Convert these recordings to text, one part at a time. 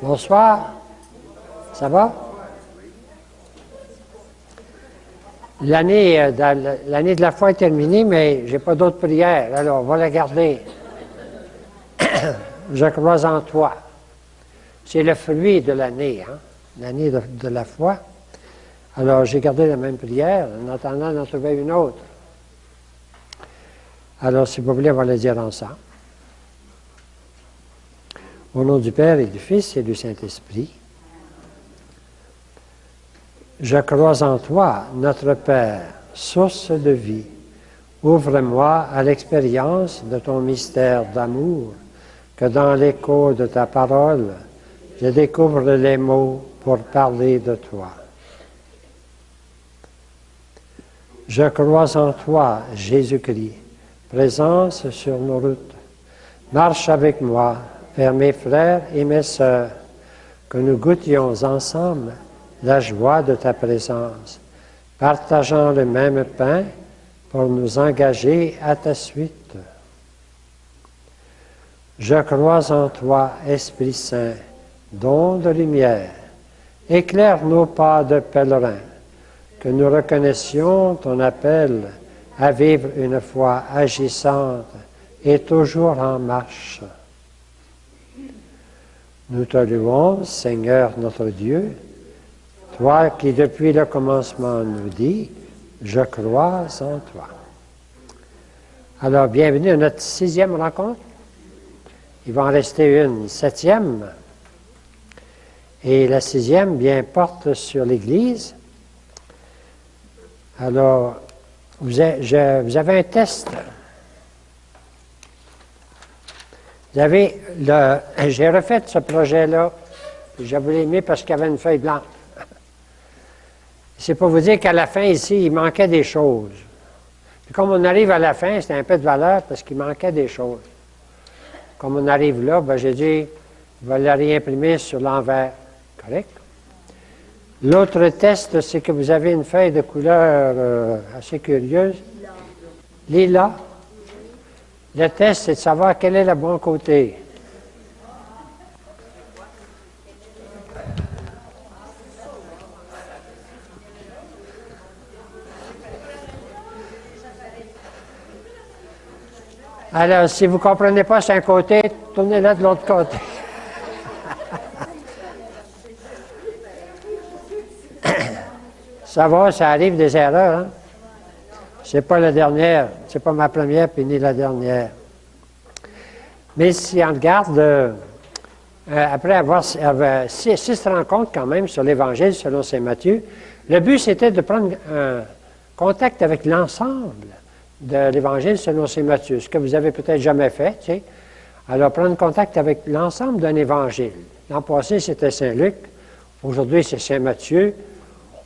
Bonsoir. Ça va? L'année de la foi est terminée, mais je n'ai pas d'autres prières. Alors, on va la garder. Je crois en toi. C'est le fruit de l'année, hein? L'année de la foi. Alors, j'ai gardé la même prière en attendant d'en trouver une autre. Alors, si vous voulez, on va la dire ensemble. Au nom du Père et du Fils et du Saint-Esprit, je crois en toi, notre Père, source de vie. Ouvre-moi à l'expérience de ton mystère d'amour, que dans l'écho de ta parole, je découvre les mots pour parler de toi. Je crois en toi, Jésus-Christ, présence sur nos routes. Marche avec moi vers mes frères et mes sœurs, que nous goûtions ensemble la joie de ta présence, partageant le même pain pour nous engager à ta suite. Je crois en toi, Esprit Saint, don de lumière. Éclaire nos pas de pèlerins, que nous reconnaissions ton appel à vivre une foi agissante et toujours en marche. Nous te louons, Seigneur notre Dieu, toi qui depuis le commencement nous dis, je crois en toi. Alors, bienvenue à notre 6e rencontre. Il va en rester une 7e. Et la 6e, bien, porte sur l'Église. Alors, vous avez un test. J'ai refait ce projet-là. Je voulais mis parce qu'il y avait une feuille blanche. C'est pour vous dire qu'à la fin, ici, il manquait des choses. Puis comme on arrive à la fin, c'est un peu de valeur parce qu'il manquait des choses. Comme on arrive là, ben, j'ai dit, je vais la réimprimer sur l'envers. Correct? L'autre test, c'est que vous avez une feuille de couleur assez curieuse. Lilas. Le test, c'est de savoir quel est le bon côté. Alors, si vous ne comprenez pas c'est un côté, tournez-le de l'autre côté. Ça va, ça arrive des erreurs, hein? C'est pas la dernière, c'est pas ma première, puis ni la dernière. Mais si on regarde, après avoir 6 rencontres quand même sur l'Évangile selon saint Matthieu, le but c'était de prendre contact avec l'ensemble de l'Évangile selon saint Matthieu, ce que vous avez peut-être jamais fait, tu sais. Alors, prendre contact avec l'ensemble d'un Évangile. L'an passé, c'était saint Luc. Aujourd'hui, c'est saint Matthieu.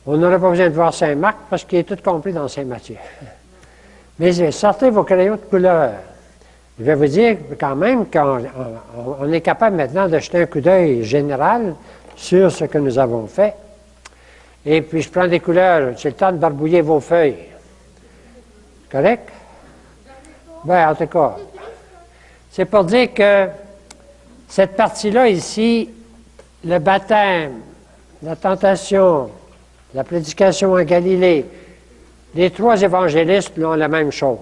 On n'aurait pas besoin de voir saint Marc parce qu'il est tout compris dans saint Matthieu. Mais sortez vos crayons de couleur. Je vais vous dire quand même qu'on est capable maintenant de jeter un coup d'œil général sur ce que nous avons fait. Et puis, je prends des couleurs. C'est le temps de barbouiller vos feuilles. Correct? Bien, en tout cas, c'est pour dire que cette partie-là ici, le baptême, la tentation, la prédication en Galilée, les 3 évangélistes ont la même chose,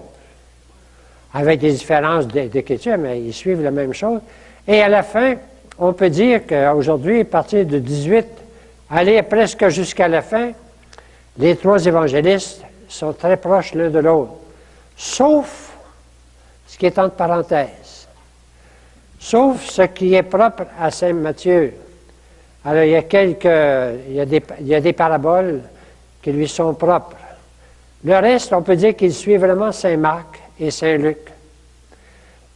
avec des différences d'écriture, mais ils suivent la même chose. Et à la fin, on peut dire qu'aujourd'hui, à partir de 18, aller presque jusqu'à la fin, les 3 évangélistes sont très proches l'un de l'autre, sauf ce qui est entre parenthèses, sauf ce qui est propre à saint Matthieu. Alors, il y a des paraboles qui lui sont propres. Le reste, on peut dire qu'il suit vraiment saint Marc et saint Luc.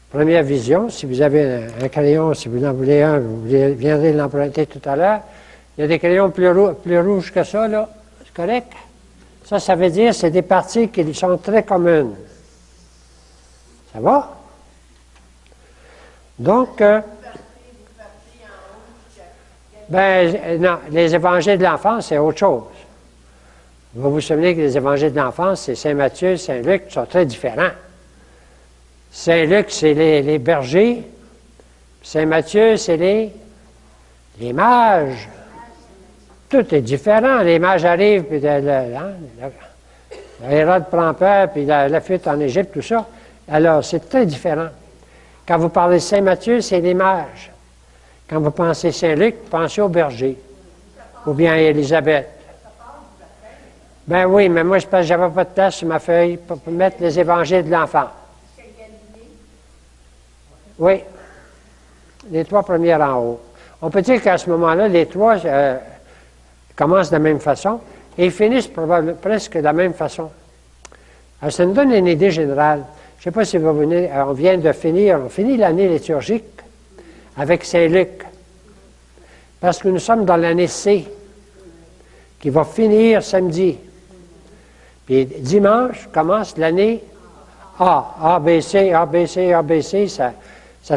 Première vision, si vous avez un crayon, si vous en voulez un, vous viendrez l'emprunter tout à l'heure. Il y a des crayons plus rouges que ça, là. C'est correct? Ça veut dire que c'est des parties qui sont très communes. Ça va? Donc, non, les évangiles de l'enfance, c'est autre chose. Vous vous souvenez que les évangiles de l'enfance, c'est saint Matthieu, saint Luc, sont très différents. Saint Luc, c'est les bergers. Saint Matthieu, c'est les Les mages, tout est différent. Les mages arrivent, puis Hérode prend peur, puis la fuite en Égypte, tout ça. Alors, c'est très différent. Quand vous parlez de Saint Matthieu, c'est les mages. Quand vous pensez Saint-Luc, pensez au berger. Ou bien à Élisabeth. Ben oui, mais moi, je pense que j'avais pas de place sur ma feuille pour mettre les évangiles de l'enfant. Oui. Les 3 premières en haut. On peut dire qu'à ce moment-là, les 3 commencent de la même façon et finissent probablement presque de la même façon. Alors, ça nous donne une idée générale. Je ne sais pas si vous venez, on vient de finir, on finit l'année liturgique avec Saint-Luc. Parce que nous sommes dans l'année C, qui va finir samedi. Puis dimanche commence l'année A. A, B, C, A, B, C, A, B, C, ça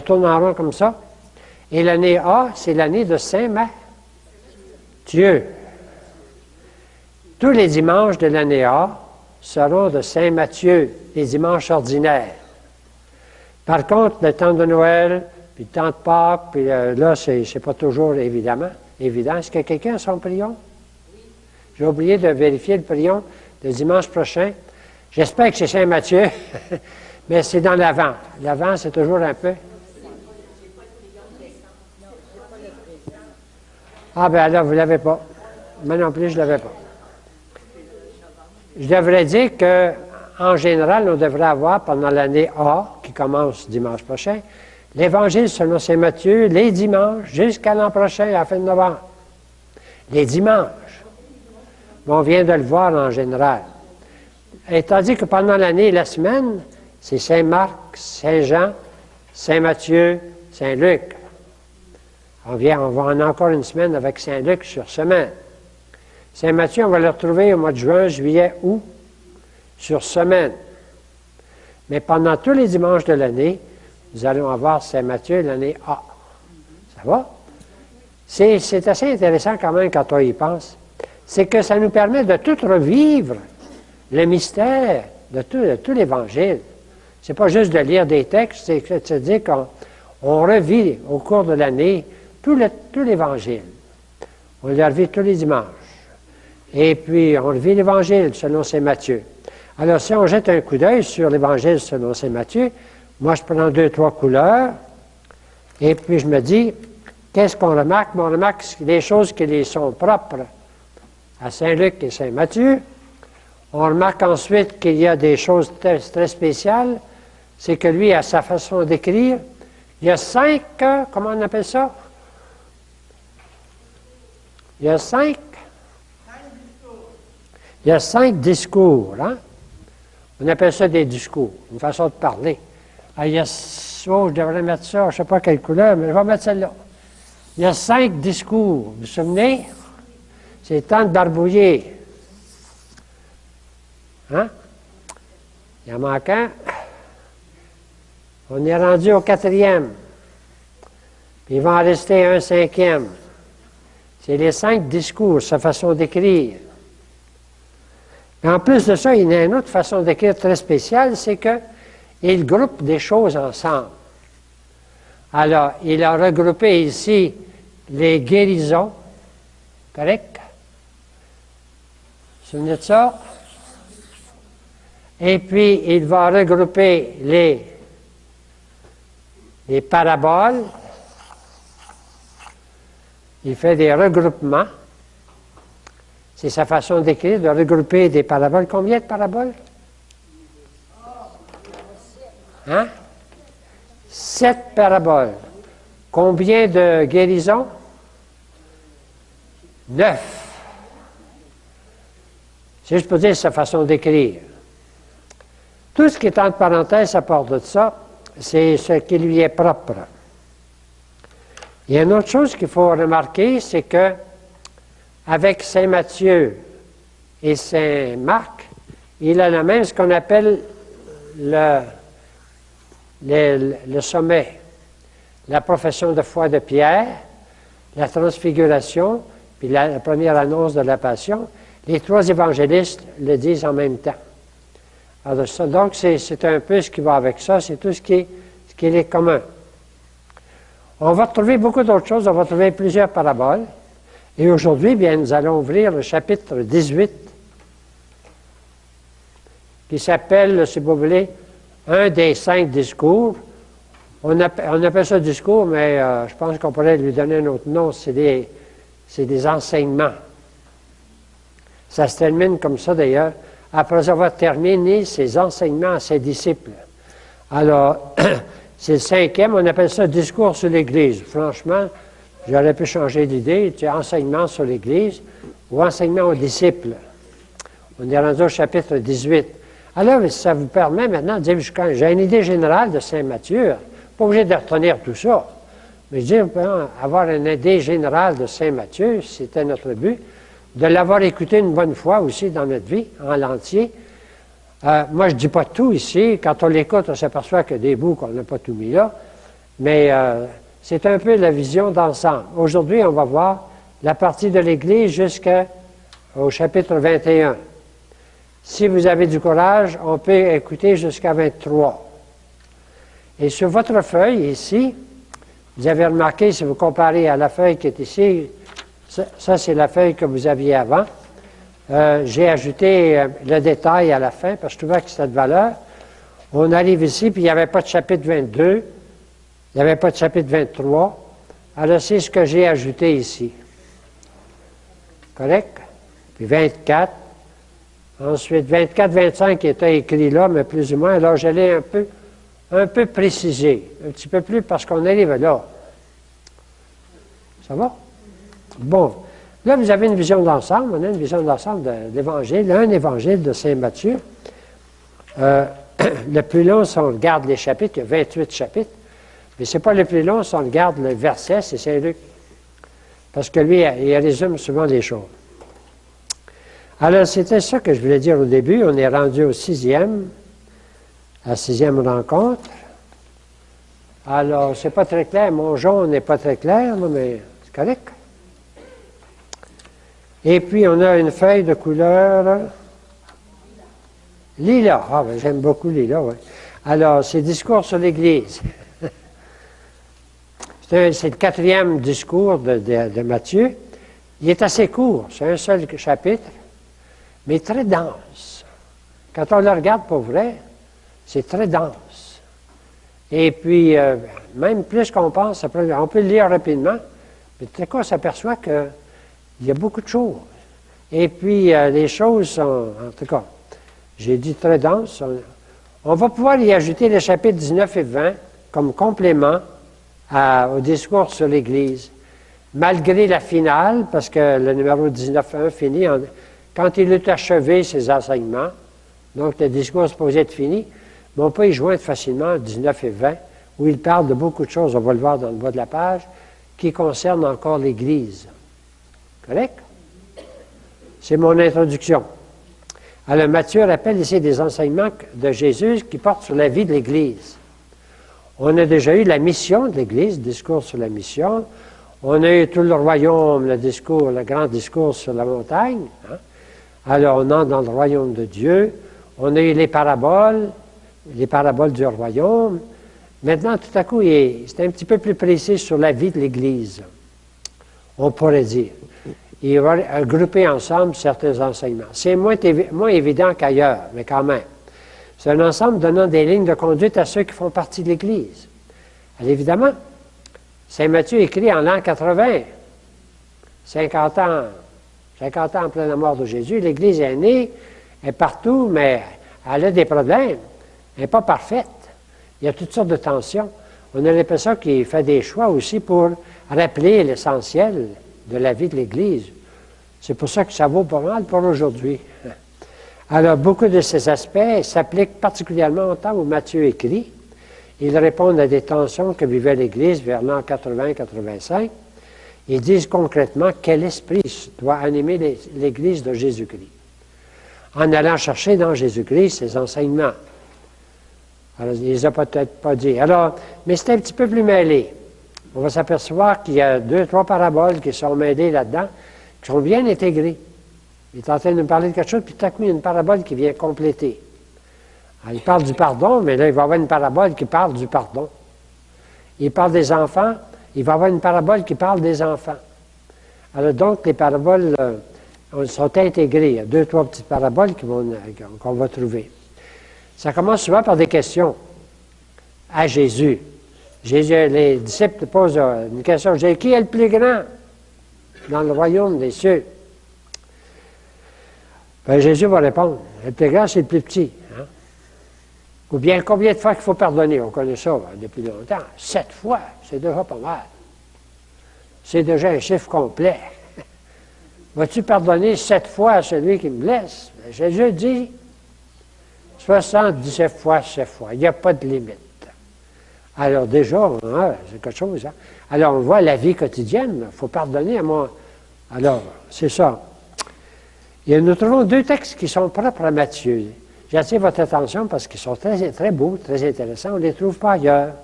tourne en rond comme ça. Et l'année A, c'est l'année de Saint Matthieu. Tous les dimanches de l'année A seront de Saint Matthieu, les dimanches ordinaires. Par contre, le temps de Noël, puis le temps de Pâques, puis là, c'est pas toujours évident. Est-ce que quelqu'un a son prion? Oui. J'ai oublié de vérifier le prion de dimanche prochain. J'espère que c'est Saint Matthieu, mais c'est dans l'Avent. L'Avent, c'est toujours un peu. Ah, ben là, vous ne l'avez pas. Moi non plus, je ne l'avais pas. Je devrais dire qu'en général, on devrait avoir pendant l'année A, qui commence dimanche prochain, l'Évangile selon Saint Matthieu, les dimanches, jusqu'à l'an prochain, à la fin de novembre. Les dimanches. Mais on vient de le voir en général. Et tandis que pendant l'année, la semaine, c'est Saint Marc, Saint Jean, Saint Matthieu, Saint Luc. On va en encore une semaine avec Saint Luc sur semaine. Saint Matthieu, on va le retrouver au mois de juin, juillet, août, sur semaine. Mais pendant tous les dimanches de l'année, nous allons avoir Saint Matthieu l'année A. Ça va? C'est assez intéressant quand même quand on y pense. C'est que ça nous permet de tout revivre, le mystère de tout l'Évangile. C'est pas juste de lire des textes, c'est de se dire qu'on revit au cours de l'année tout l'Évangile. On le revit tous les dimanches. Et puis, on revit l'Évangile selon Saint Matthieu. Alors, si on jette un coup d'œil sur l'Évangile selon Saint Matthieu, moi, je prends 2, 3 couleurs, et puis je me dis, qu'est-ce qu'on remarque? On remarque des choses qui les sont propres à Saint-Luc et Saint Matthieu. On remarque ensuite qu'il y a des choses très, très spéciales. C'est que lui, à sa façon d'écrire, il y a 5, comment on appelle ça? Il y a 5 discours. Hein? On appelle ça des discours, une façon de parler. Alors, il y a, je devrais mettre ça, je ne sais pas quelle couleur, mais je vais mettre celle-là. Il y a 5 discours. Vous vous souvenez? C'est le temps de barbouiller. Hein? Il en manque un. On est rendu au 4e. Puis il va en rester un 5e. C'est les 5 discours, sa façon d'écrire. Mais en plus de ça, il y a une autre façon d'écrire très spéciale, c'est qu'il groupe des choses ensemble. Alors, il a regroupé ici les guérisons, correct? Vous vous souvenez de ça? Et puis, il va regrouper les paraboles. Il fait des regroupements. C'est sa façon d'écrire, de regrouper des paraboles. Combien de paraboles? Hein? 7 paraboles. Combien de guérisons? 9. C'est juste pour dire sa façon d'écrire. Tout ce qui est entre parenthèses à part de ça, c'est ce qui lui est propre. Il y a une autre chose qu'il faut remarquer, c'est que avec Saint Matthieu et Saint Marc, il a le même ce qu'on appelle le sommet, la profession de foi de Pierre, la transfiguration, puis la première annonce de la Passion. Les 3 évangélistes le disent en même temps. Alors, donc, c'est un peu ce qui va avec ça, c'est tout ce qui est commun. On va trouver beaucoup d'autres choses. On va trouver plusieurs paraboles. Et aujourd'hui, bien, nous allons ouvrir le chapitre 18, qui s'appelle, si vous voulez, un des 5 discours. On appelle ça discours, mais je pense qu'on pourrait lui donner un autre nom. C'est des enseignements. Ça se termine comme ça, d'ailleurs, après avoir terminé ses enseignements à ses disciples. Alors, c'est le 5e, on appelle ça discours sur l'Église. Franchement, j'aurais pu changer d'idée, tu as enseignement sur l'Église ou enseignement aux disciples. On est rendu au chapitre 18. Alors, ça vous permet maintenant de dire, j'ai une idée générale de Saint Matthieu, pas obligé de retenir tout ça, mais je dis, on peut avoir une idée générale de Saint Matthieu, c'était notre but, de l'avoir écouté une bonne fois aussi dans notre vie, en l'entier. Moi, je ne dis pas tout ici. Quand on l'écoute, on s'aperçoit qu'il y a des bouts qu'on n'a pas tout mis là. Mais c'est un peu la vision d'ensemble. Aujourd'hui, on va voir la partie de l'Église jusqu'au chapitre 21. Si vous avez du courage, on peut écouter jusqu'à 23. Et sur votre feuille, ici, vous avez remarqué, si vous comparez à la feuille qui est ici, ça c'est la feuille que vous aviez avant. J'ai ajouté le détail à la fin parce que je trouvais que c'était de valeur. On arrive ici, puis il n'y avait pas de chapitre 22, il n'y avait pas de chapitre 23. Alors c'est ce que j'ai ajouté ici. Correct? Puis 24. Ensuite, 24, 25 qui était écrit là, mais plus ou moins. Alors je l'ai un peu précisé, un petit peu plus parce qu'on arrive là. Ça va? Bon. Là, vous avez une vision d'ensemble. On a une vision d'ensemble de l'Évangile, un évangile de Saint Matthieu. Le plus long, si on regarde les chapitres, il y a 28 chapitres. Mais ce n'est pas le plus long, si on regarde le verset, c'est Saint Luc. Parce que lui, il résume souvent les choses. Alors, c'était ça que je voulais dire au début. On est rendu au 6e, à la 6e rencontre. Alors, c'est pas très clair. Mon jaune n'est pas très clair, mais c'est correct. Et puis, on a une feuille de couleur lilas. Ah, ben, j'aime beaucoup lilas, oui. Alors, c'est discours sur l'Église. C'est le 4e discours de Matthieu. Il est assez court, c'est un seul chapitre, mais très dense. Quand on le regarde pour vrai, c'est très dense. Et puis, même plus qu'on pense, on peut le lire rapidement, mais tout à coup, on s'aperçoit que il y a beaucoup de choses. Et puis, les choses sont, en tout cas, j'ai dit très denses. On va pouvoir y ajouter les chapitres 19 et 20 comme complément au discours sur l'Église. Malgré la finale, parce que le numéro 19.1 finit quand il eut achevé ses enseignements, donc le discours est supposé être fini, mais on peut y joindre facilement 19 et 20, où il parle de beaucoup de choses, on va le voir dans le bas de la page, qui concernent encore l'Église. Correct? C'est mon introduction. Alors, Matthieu rappelle ici des enseignements de Jésus qui portent sur la vie de l'Église. On a déjà eu la mission de l'Église, le discours sur la mission. On a eu tout le royaume, le grand discours sur la montagne. Hein? Alors, on entre dans le royaume de Dieu. On a eu les paraboles du royaume. Maintenant, tout à coup, c'est un petit peu plus précis sur la vie de l'Église, on pourrait dire. Il va grouper ensemble certains enseignements. C'est moins évident qu'ailleurs, mais quand même. C'est un ensemble donnant des lignes de conduite à ceux qui font partie de l'Église. Alors évidemment, Saint Matthieu écrit en l'an 80, 50 ans après la mort de Jésus. L'Église est née, elle est partout, mais elle a des problèmes. Elle n'est pas parfaite. Il y a toutes sortes de tensions. On a l'impression qu'il fait des choix aussi pour rappeler l'essentiel de la vie de l'Église. C'est pour ça que ça vaut pas mal pour aujourd'hui. Alors, beaucoup de ces aspects s'appliquent particulièrement au temps où Matthieu écrit. Ils répondent à des tensions que vivait l'Église vers l'an 80-85. Ils disent concrètement quel esprit doit animer l'Église de Jésus-Christ. En allant chercher dans Jésus-Christ ses enseignements. Alors, il ne les a peut-être pas dit. Alors, mais c'est un petit peu plus mêlé. On va s'apercevoir qu'il y a 2-3 paraboles qui sont mêlées là-dedans, qui sont bien intégrées. Il est en train de nous parler de quelque chose, puis tout à coup, il y a une parabole qui vient compléter. Alors, il parle du pardon, mais là, il va y avoir une parabole qui parle du pardon. Il parle des enfants, il va y avoir une parabole qui parle des enfants. Alors donc, les paraboles sont intégrées. Il y a 2, 3 petites paraboles qu'on va trouver. Ça commence souvent par des questions à Jésus. Les disciples posent une question. Qui est le plus grand dans le royaume des cieux? Ben, Jésus va répondre. Le plus grand, c'est le plus petit. Hein? Ou bien combien de fois qu'il faut pardonner? On connaît ça depuis longtemps. 7 fois, c'est déjà pas mal. C'est déjà un chiffre complet. Vas-tu pardonner 7 fois à celui qui me blesse? Ben, Jésus dit 77 fois, 7 fois. Il n'y a pas de limite. Alors déjà, hein, c'est quelque chose. Hein? Alors on voit la vie quotidienne. Il faut pardonner à moi. Alors, c'est ça. Et nous trouvons 2 textes qui sont propres à Matthieu. J'attire votre attention parce qu'ils sont très, très beaux, très intéressants. On ne les trouve pas ailleurs.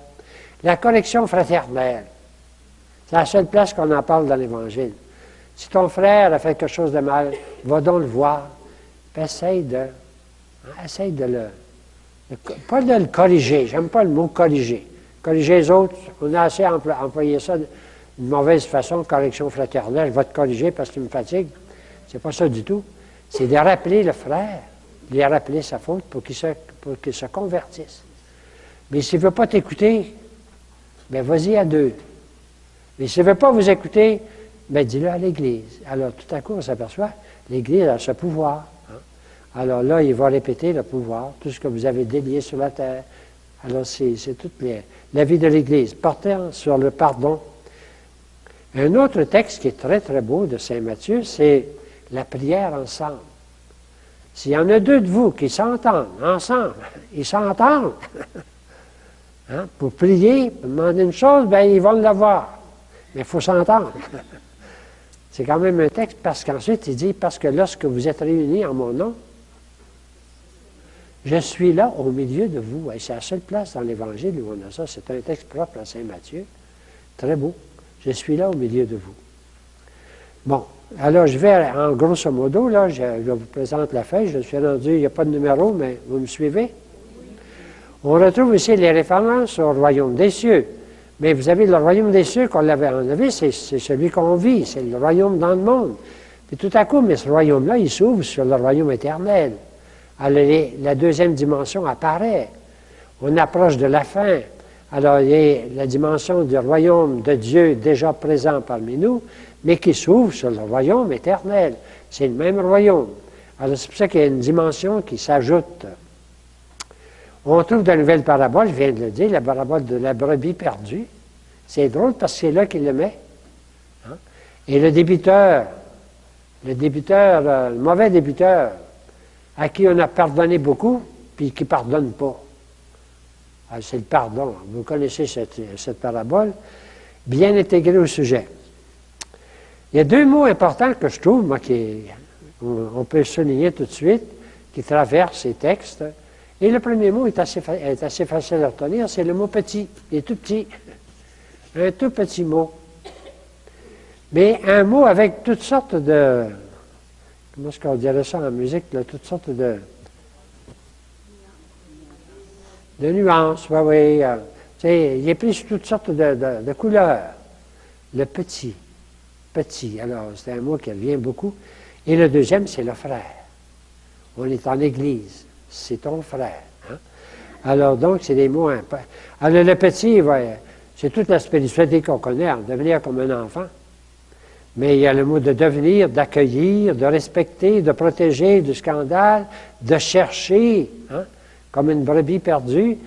La correction fraternelle. C'est la seule place qu'on en parle dans l'Évangile. Si ton frère a fait quelque chose de mal, va donc le voir. Puis essaye de pas de le corriger. J'aime pas le mot corriger. Corriger les autres, on a assez employé ça d'une mauvaise façon, correction fraternelle. Je vais te corriger parce que tu me fatigues. C'est pas ça du tout. C'est de rappeler le frère, de lui rappeler sa faute pour qu'il se convertisse. Mais s'il ne veut pas t'écouter, bien vas-y à 2. Mais s'il ne veut pas vous écouter, bien dis-le à l'Église. Alors tout à coup, on s'aperçoit, l'Église a ce pouvoir. Hein? Alors là, il va répéter le pouvoir, tout ce que vous avez délié sur la terre. Alors c'est toute la vie de l'Église, portant sur le pardon. Un autre texte qui est très, très beau de Saint Matthieu, c'est la prière ensemble. S'il y en a 2 de vous qui s'entendent ensemble, ils s'entendent hein, pour prier, pour demander une chose, bien, ils vont l'avoir. Mais il faut s'entendre. C'est quand même un texte parce qu'ensuite, il dit, parce que lorsque vous êtes réunis en mon nom, je suis là au milieu de vous. Et c'est la seule place dans l'Évangile où on a ça. C'est un texte propre à Saint Matthieu. Très beau. Je suis là au milieu de vous. Bon, alors je vais en grosso modo, là, je vous présente la feuille. Je suis rendu, il n'y a pas de numéro, mais vous me suivez? On retrouve ici les références au royaume des cieux. Mais vous avez le royaume des cieux qu'on l'avait enlevé, c'est celui qu'on vit, c'est le royaume dans le monde. Puis tout à coup, mais ce royaume-là, il s'ouvre sur le royaume éternel. Alors, la deuxième dimension apparaît. On approche de la fin. Alors, il y a la dimension du royaume de Dieu déjà présent parmi nous, mais qui s'ouvre sur le royaume éternel. C'est le même royaume. Alors, c'est pour ça qu'il y a une dimension qui s'ajoute. On trouve de nouvelles paraboles, je viens de le dire, la parabole de la brebis perdue. C'est drôle parce que c'est là qu'il le met. Hein? Et le mauvais débiteur, à qui on a pardonné beaucoup, puis qui ne pardonne pas. C'est le pardon. Vous connaissez cette parabole, bien intégrée au sujet. Il y a 2 mots importants que je trouve, moi, on peut souligner tout de suite, qui traversent ces textes. Et le premier mot est assez facile à retenir, c'est le mot petit. Il est tout petit. Un tout petit mot. Mais un mot avec toutes sortes de... Comment est-ce qu'on dirait ça en musique? Là, toutes sortes de nuances, oui. Il est pris sur toutes sortes de couleurs. Le petit. Petit. Alors, c'est un mot qui revient beaucoup. Et le deuxième, c'est le frère. On est en Église. C'est ton frère. Hein? Alors, donc, c'est des mots... Alors, le petit, c'est toute la spiritualité qu'on connaît, en devenir comme un enfant. Mais il y a le mot de devenir, d'accueillir, de respecter, de protéger du scandale, de chercher, hein, comme une brebis perdue,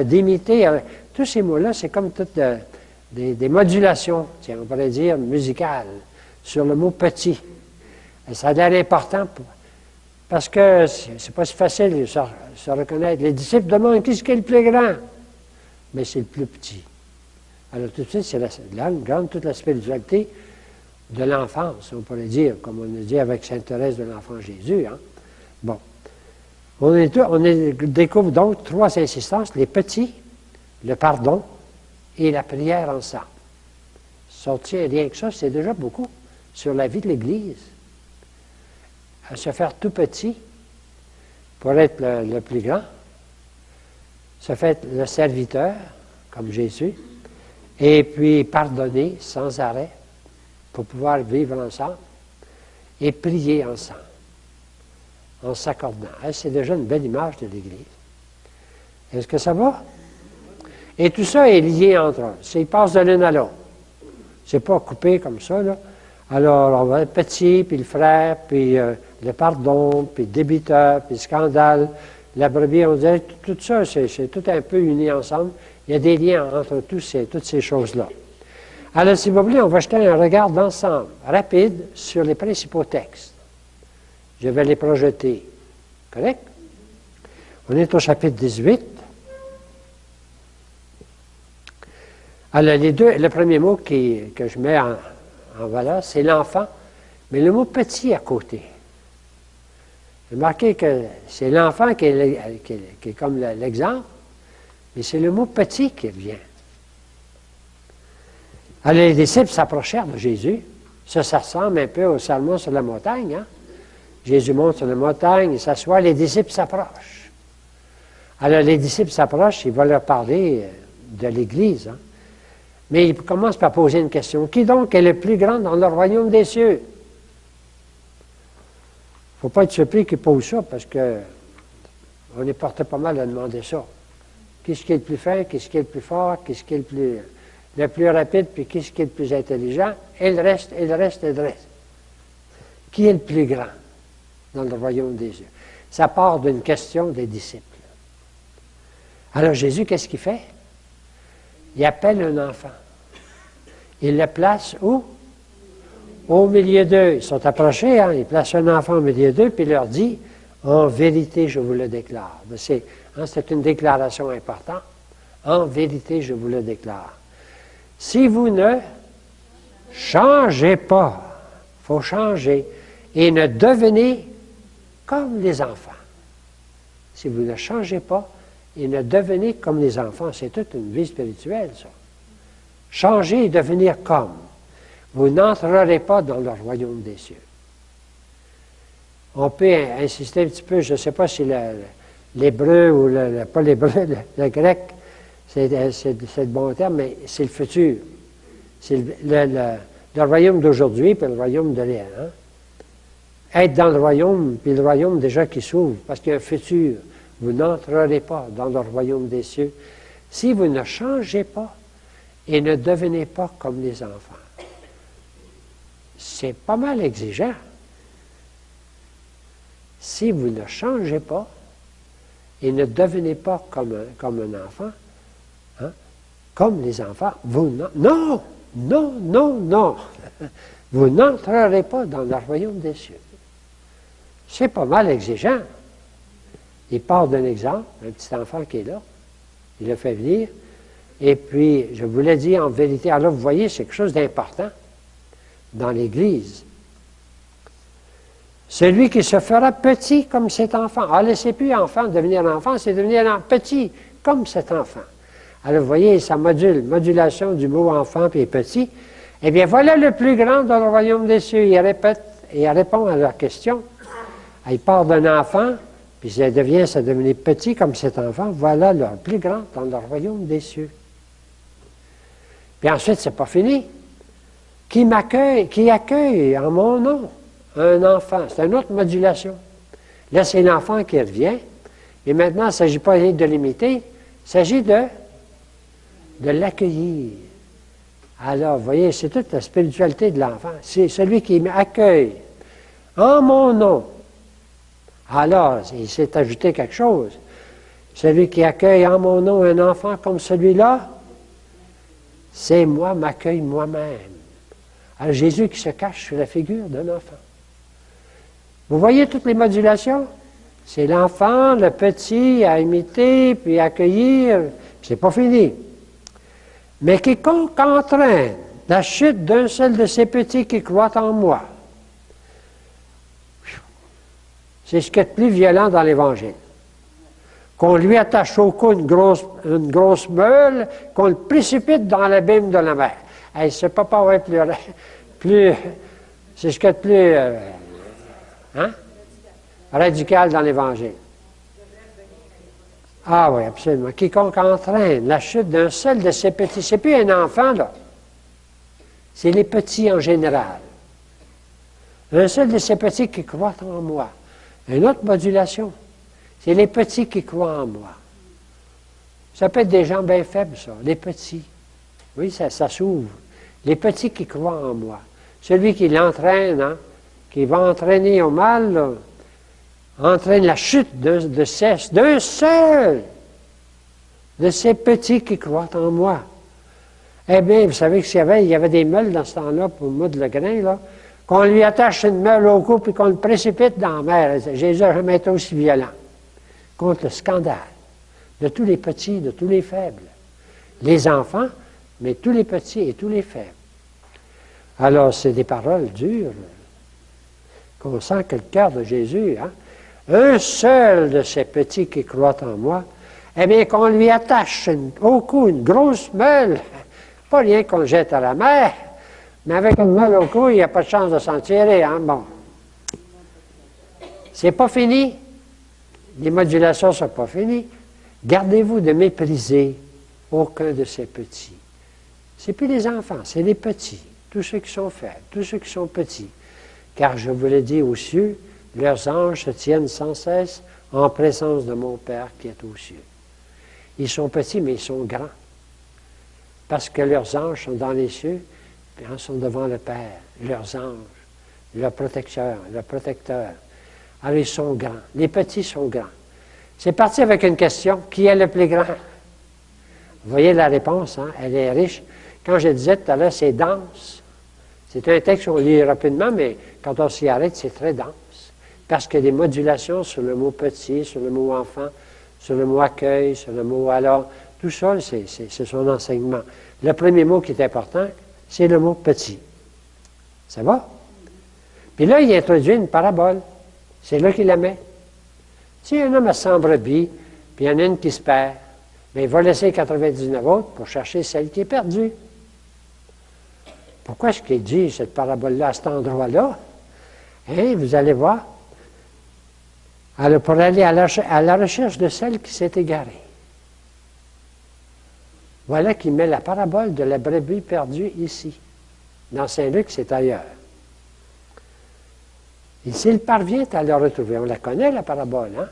d'imiter. Tous ces mots-là, c'est comme toutes des modulations, tiens, on pourrait dire, musicales, sur le mot petit. Et ça a l'air important parce que c'est pas si facile de se reconnaître. Les disciples demandent qui est le plus grand? Mais c'est le plus petit. Alors tout de suite, c'est toute la spiritualité de l'enfance, on pourrait dire, comme on a dit avec Sainte Thérèse de l'Enfant Jésus. Hein? Bon. On découvre donc 3 insistances, les petits, le pardon et la prière ensemble. Sortir rien que ça, c'est déjà beaucoup sur la vie de l'Église. À se faire tout petit pour être le plus grand, se faire le serviteur, comme Jésus, et puis pardonner sans arrêt pour pouvoir vivre ensemble et prier ensemble en s'accordant. C'est déjà une belle image de l'Église. Est-ce que ça va? Et tout ça est lié entre eux. Ils passent de l'un à l'autre. C'est pas coupé comme ça, là. Alors, on va être petit, puis le frère, puis le pardon, puis le débiteur, puis le scandale, la brebis, on dirait, tout ça, c'est tout un peu uni ensemble. Il y a des liens entre toutes ces choses-là. Alors, si vous voulez, on va jeter un regard d'ensemble, rapide, sur les principaux textes. Je vais les projeter. Correct? On est au chapitre 18. Alors, le premier mot que je mets en valeur, c'est l'enfant, mais le mot petit à côté. Remarquez que c'est l'enfant qui est comme l'exemple, mais c'est le mot petit qui revient. Alors, les disciples s'approchèrent de Jésus. Ça ressemble un peu au sermon sur la montagne. Hein? Jésus monte sur la montagne, il s'assoit, les disciples s'approchent. Alors, les disciples s'approchent, il va leur parler de l'Église. Hein? Mais il commence par poser une question. Qui donc est le plus grand dans le royaume des cieux? Il ne faut pas être surpris qu'il pose ça, parce que on est porté pas mal à demander ça. Qu'est-ce qui est le plus fin, qu'est-ce qui est le plus fort, qu'est-ce qui est le plus rapide, puis qu'est-ce qui est le plus intelligent, et le reste, et le reste, et le reste. Qui est le plus grand dans le royaume des cieux? Ça part d'une question des disciples. Alors Jésus, qu'est-ce qu'il fait? Il appelle un enfant. Il le place où? Au milieu d'eux. Ils sont approchés, hein? Il place un enfant au milieu d'eux, puis il leur dit, en vérité, je vous le déclare. C'est une déclaration importante. En vérité, je vous le déclare. Si vous ne changez pas, il faut changer, et ne devenez comme les enfants. Si vous ne changez pas, et ne devenez comme les enfants. C'est toute une vie spirituelle, ça. Changer et devenir comme. Vous n'entrerez pas dans le royaume des cieux. On peut insister un petit peu, je ne sais pas si l'hébreu ou pas l'hébreu, le grec, c'est le bon terme, mais c'est le futur. C'est le royaume d'aujourd'hui puis le royaume de l'hier. Hein? Être dans le royaume, puis le royaume déjà qui s'ouvre, parce qu'il y a un futur. Vous n'entrerez pas dans le royaume des cieux si vous ne changez pas et ne devenez pas comme les enfants. C'est pas mal exigeant. Si vous ne changez pas et ne devenez pas comme un enfant, hein, comme les enfants, non, vous n'entrerez pas dans le royaume des cieux. C'est pas mal exigeant. Il part d'un exemple, un petit enfant qui est là, il le fait venir, et puis, je vous l'ai dit en vérité, alors vous voyez, c'est quelque chose d'important dans l'Église. Celui qui se fera petit comme cet enfant. Alors, c'est plus enfant devenir enfant, c'est devenir petit comme cet enfant. Alors, vous voyez, ça modulation du mot enfant puis petit. Eh bien, voilà le plus grand dans le royaume des cieux. Il répète et il répond à leur question. Il part d'un enfant, puis ça devient petit comme cet enfant. Voilà le plus grand dans le royaume des cieux. Puis ensuite, c'est pas fini. Qui accueille en mon nom un enfant. C'est une autre modulation. Là, c'est l'enfant qui revient. Et maintenant, il ne s'agit pas de l'imiter, il s'agit de l'accueillir. Alors, vous voyez, c'est toute la spiritualité de l'enfant. C'est celui qui m'accueille en mon nom. Alors, il s'est ajouté quelque chose. Celui qui accueille en mon nom un enfant comme celui-là, c'est moi, m'accueille moi-même. Alors, Jésus qui se cache sur la figure d'un enfant. Vous voyez toutes les modulations? C'est l'enfant, le petit, à imiter, puis à accueillir, puis c'est pas fini. Mais quiconque entraîne la chute d'un seul de ces petits qui croient en moi, c'est ce qui est le plus violent dans l'Évangile. Qu'on lui attache au cou une grosse meule, qu'on le précipite dans l'abîme de la mer. Hey, c'est pas ouais, plus c'est ce qui est le plus radical dans l'Évangile. Ah oui, absolument. Quiconque entraîne la chute d'un seul de ces petits. C'est plus un enfant, là. C'est les petits en général. Un seul de ces petits qui croient en moi. Une autre modulation. C'est les petits qui croient en moi. Ça peut être des gens bien faibles, ça. Les petits. Oui, ça s'ouvre. Les petits qui croient en moi. Celui qui l'entraîne, hein, qui va entraîner au mal, là, entraîne la chute d'un seul de ces petits qui croient en moi. Eh bien, vous savez qu'il y avait des meules dans ce temps-là pour moudre le grain, là, qu'on lui attache une meule au cou et qu'on le précipite dans la mer. Jésus n'a jamais été aussi violent contre le scandale de tous les petits, de tous les faibles. Les enfants, mais tous les petits et tous les faibles. Alors, c'est des paroles dures, qu'on sent que le cœur de Jésus, hein, un seul de ces petits qui croient en moi, eh bien, qu'on lui attache au cou une grosse meule, pas rien qu'on le jette à la mer, mais avec une meule au cou, il n'y a pas de chance de s'en tirer, hein, bon. C'est pas fini. Les modulations ne sont pas finies. Gardez-vous de mépriser aucun de ces petits. C'est plus les enfants, c'est les petits, tous ceux qui sont faibles, tous ceux qui sont petits. Car je vous l'ai dit aux cieux, leurs anges se tiennent sans cesse en présence de mon Père qui est aux cieux. Ils sont petits, mais ils sont grands. Parce que leurs anges sont dans les cieux, puis ils sont devant le Père, leurs anges, leur protecteur. Alors ils sont grands. Les petits sont grands. C'est parti avec une question. Qui est le plus grand? Vous voyez la réponse, hein? Elle est riche. Quand je disais tout à l'heure, c'est dense. C'est un texte qu'on lit rapidement, mais quand on s'y arrête, c'est très dense. Parce qu'il y a des modulations sur le mot petit, sur le mot enfant, sur le mot accueil, sur le mot alors. Tout ça, c'est son enseignement. Le premier mot qui est important, c'est le mot petit. Ça va? Puis là, il introduit une parabole. C'est là qu'il la met. Si un homme a 100 brebis, puis il y en a une qui se perd, mais il va laisser 99 autres pour chercher celle qui est perdue. Pourquoi est-ce qu'il dit cette parabole-là à cet endroit-là? Hein, vous allez voir. Alors, pour aller à la recherche de celle qui s'est égarée. Voilà qu'il met la parabole de la brebis perdue ici. Dans Saint-Luc, c'est ailleurs. Et s'il parvient à la retrouver, on la connaît, la parabole, hein?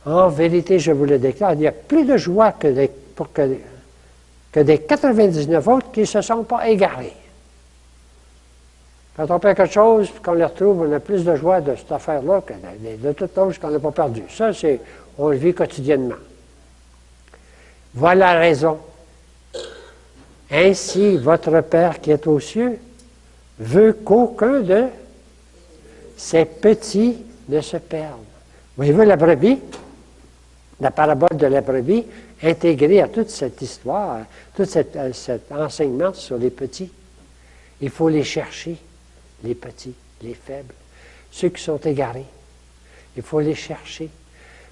En vérité, je vous le déclare, il y a plus de joie que des 99 autres qui ne se sont pas égarés. Quand on perd quelque chose et qu'on le retrouve, on a plus de joie de cette affaire-là que de toute chose qu'on n'a pas perdu. Ça, on le vit quotidiennement. Voilà la raison. Ainsi, votre Père qui est aux cieux veut qu'aucun de ces petits ne se perde. Voyez-vous la brebis? La parabole de la brebis intégrée à toute cette histoire, tout cet enseignement sur les petits. Il faut les chercher, les petits, les faibles, ceux qui sont égarés. Il faut les chercher.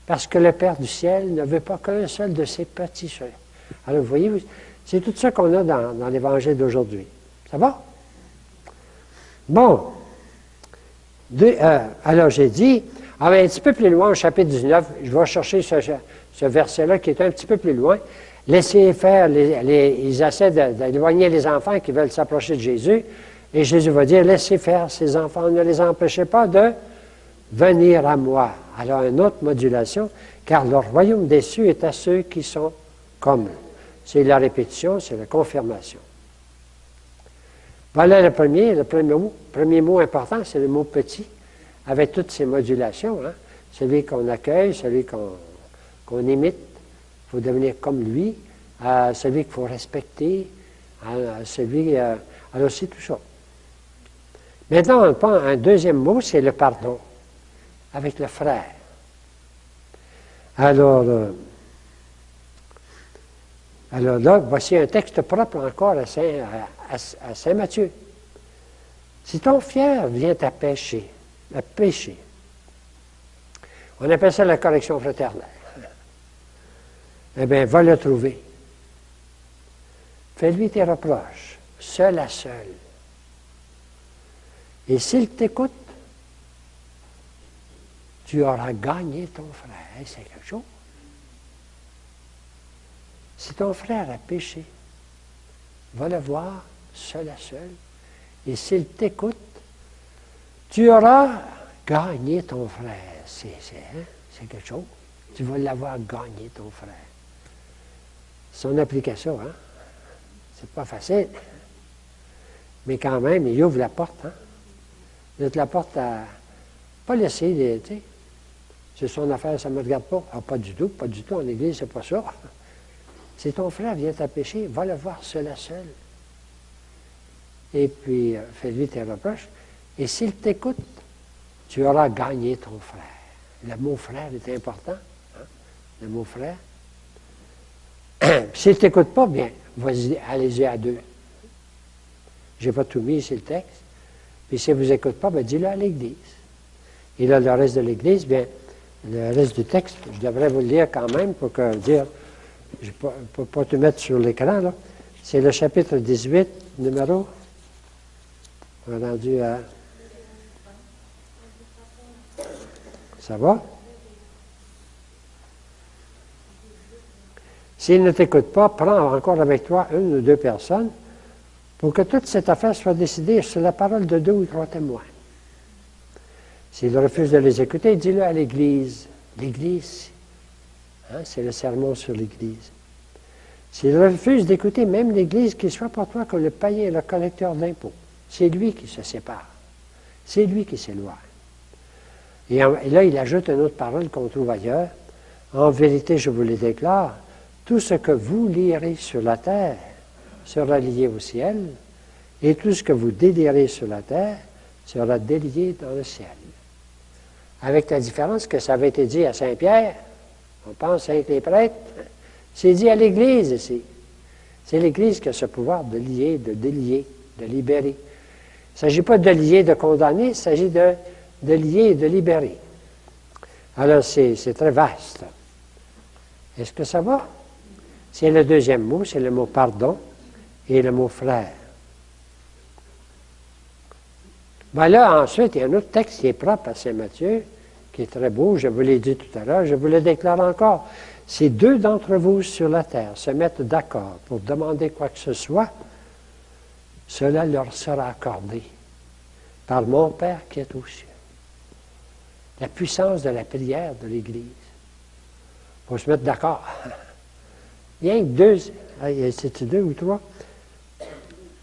Parce que le Père du ciel ne veut pas qu'un seul de ces petits soit. Alors, vous voyez, c'est tout ça qu'on a dans l'Évangile d'aujourd'hui. Ça va? Bon. Alors, j'ai dit, un petit peu plus loin, au chapitre 19, je vais chercher ce verset-là qui est un petit peu plus loin. Laissez faire, ils essaient d'éloigner les enfants qui veulent s'approcher de Jésus. Et Jésus va dire, laissez faire ces enfants, ne les empêchez pas de venir à moi. Alors, une autre modulation, car le royaume des cieux est à ceux qui sont comme eux. C'est la répétition, c'est la confirmation. Voilà le premier mot important, c'est le mot petit, avec toutes ces modulations. Hein? Celui qu'on accueille, celui qu'on imite, il faut devenir comme lui, celui qu'il faut respecter, alors c'est tout ça. Maintenant, on prend un deuxième mot, c'est le pardon, avec le frère. Alors là, voici un texte propre encore à Saint Matthieu. Si ton fier vient à pécher, on appelle ça la correction fraternelle, eh bien, va le trouver. Fais-lui tes reproches, seul à seul. Et s'il t'écoute, tu auras gagné ton frère. Hey, c'est quelque chose. Si ton frère a péché, va le voir, seul à seul, et s'il t'écoute, tu auras gagné ton frère. C'est quelque chose. Tu vas l'avoir gagné, ton frère. Si on appliquait ça, hein? C'est pas facile. Mais quand même, il ouvre la porte, hein? Il ouvre la porte à pas laisser, tu sais, c'est son affaire, ça ne me regarde pas. Ah, pas du tout, en Église, c'est pas ça. Si ton frère vient à pécher, va le voir seul à seul. Et puis, fais-lui tes reproches. Et s'il t'écoute, tu auras gagné ton frère. Le mot frère est important. Hein? Le mot frère. S'il ne t'écoute pas, bien, vas-y, allez-y à deux. Je n'ai pas tout mis ici le texte. Puis s'il ne vous écoute pas, bien, dis-le à l'Église. Et là, le reste de l'Église, bien, le reste du texte, je devrais vous le lire quand même pour que dire, je ne peux pas te mettre sur l'écran, là. C'est le chapitre 18, numéro, rendu à... Ça va? S'il ne t'écoute pas, prends encore avec toi une ou deux personnes pour que toute cette affaire soit décidée sur la parole de 2 ou 3 témoins. S'il refuse de les écouter, dis-le à l'Église. L'Église, hein, c'est le sermon sur l'Église. S'il refuse d'écouter même l'Église, qu'il soit pour toi comme le païen et le collecteur d'impôts. C'est lui qui se sépare. C'est lui qui s'éloigne. Et là, il ajoute une autre parole qu'on trouve ailleurs. En vérité, je vous le déclare, tout ce que vous lierez sur la terre sera lié au ciel, et tout ce que vous délierez sur la terre sera délié dans le ciel. Avec la différence que ça avait été dit à Saint-Pierre, on pense avec les prêtres, c'est dit à l'Église ici. C'est l'Église qui a ce pouvoir de lier, de délier, de libérer. Il ne s'agit pas de lier, de condamner, il s'agit de lier et de libérer. Alors, c'est très vaste. Est-ce que ça va? C'est le deuxième mot, c'est le mot pardon et le mot frère. Ben là, ensuite, il y a un autre texte qui est propre à Saint Matthieu, qui est très beau, je vous l'ai dit tout à l'heure, je vous le déclare encore. Si 2 d'entre vous sur la terre se mettent d'accord pour demander quoi que ce soit, cela leur sera accordé par mon Père qui est aux cieux. La puissance de la prière de l'Église. Il faut se mettre d'accord. Rien que 2, c'est-tu 2 ou 3?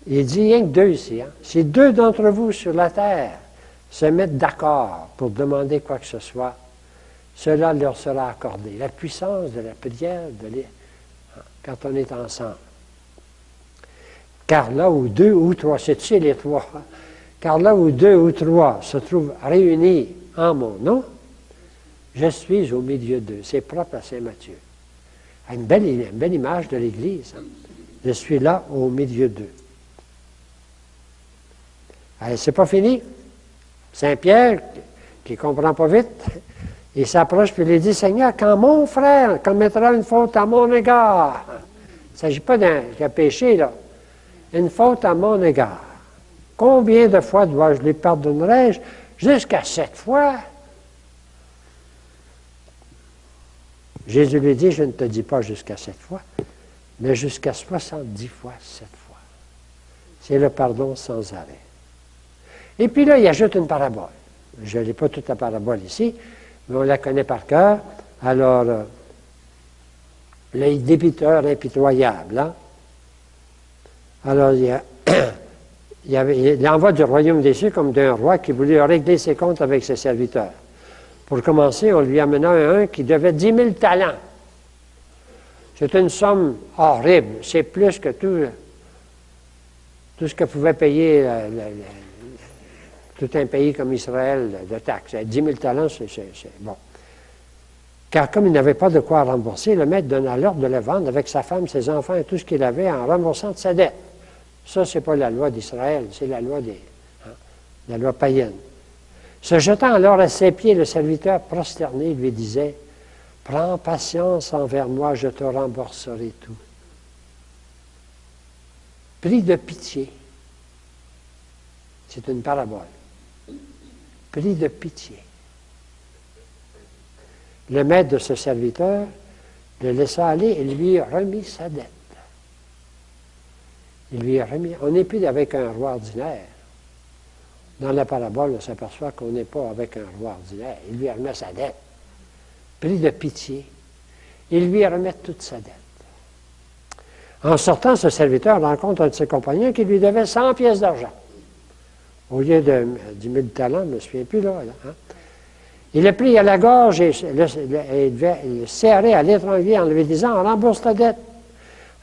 Il dit rien que 2 ici. Hein? Si 2 d'entre vous sur la terre se mettent d'accord pour demander quoi que ce soit, cela leur sera accordé. La puissance de la prière quand on est ensemble. Car là où 2 ou 3, c'est-tu les 3? Car là où 2 ou 3 se trouvent réunis en mon nom, je suis au milieu d'eux. C'est propre à Saint Matthieu. Une belle image de l'Église. Hein? Je suis là au milieu d'eux. Allez, c'est pas fini. Saint-Pierre, qui ne comprend pas vite, il s'approche et il dit, Seigneur, quand mon frère commettra une faute à mon égard, il ne s'agit pas d'un péché, là, une faute à mon égard, combien de fois dois-je lui pardonnerai-je? Jusqu'à 7 fois. Jésus lui dit, je ne te dis pas jusqu'à 7 fois, mais jusqu'à 70 fois 7 fois. C'est le pardon sans arrêt. Et puis là, il ajoute une parabole. Je n'ai pas toute la parabole ici, mais on la connaît par cœur. Alors, le débiteur impitoyable. Hein? Alors, il envoie du royaume des cieux comme d'un roi qui voulut régler ses comptes avec ses serviteurs. Pour commencer, on lui amena un qui devait 10 000 talents. C'est une somme horrible. C'est plus que tout ce que pouvait payer tout un pays comme Israël de taxes. 10 000 talents, c'est bon. Car comme il n'avait pas de quoi rembourser, le maître donna l'ordre de le vendre avec sa femme, ses enfants et tout ce qu'il avait en remboursant de sa dette. Ça, ce n'est pas la loi d'Israël, c'est la loi la loi païenne. Se jetant alors à ses pieds, le serviteur prosterné lui disait, « Prends patience envers moi, je te rembourserai tout. » Pris de pitié. C'est une parabole. Pris de pitié. Le maître de ce serviteur le laissa aller et lui remit sa dette. Il lui a remis. On n'est plus avec un roi ordinaire. Dans la parabole, on s'aperçoit qu'on n'est pas avec un roi ordinaire. Il lui remet sa dette. Pris de pitié, il lui remet toute sa dette. En sortant, ce serviteur rencontre un de ses compagnons qui lui devait 100 pièces d'argent. Au lieu de 10 000 talents, je ne me souviens plus là. Hein? Il le prit à la gorge et le serrait à l'étrangler en lui disant « Rembourse ta dette,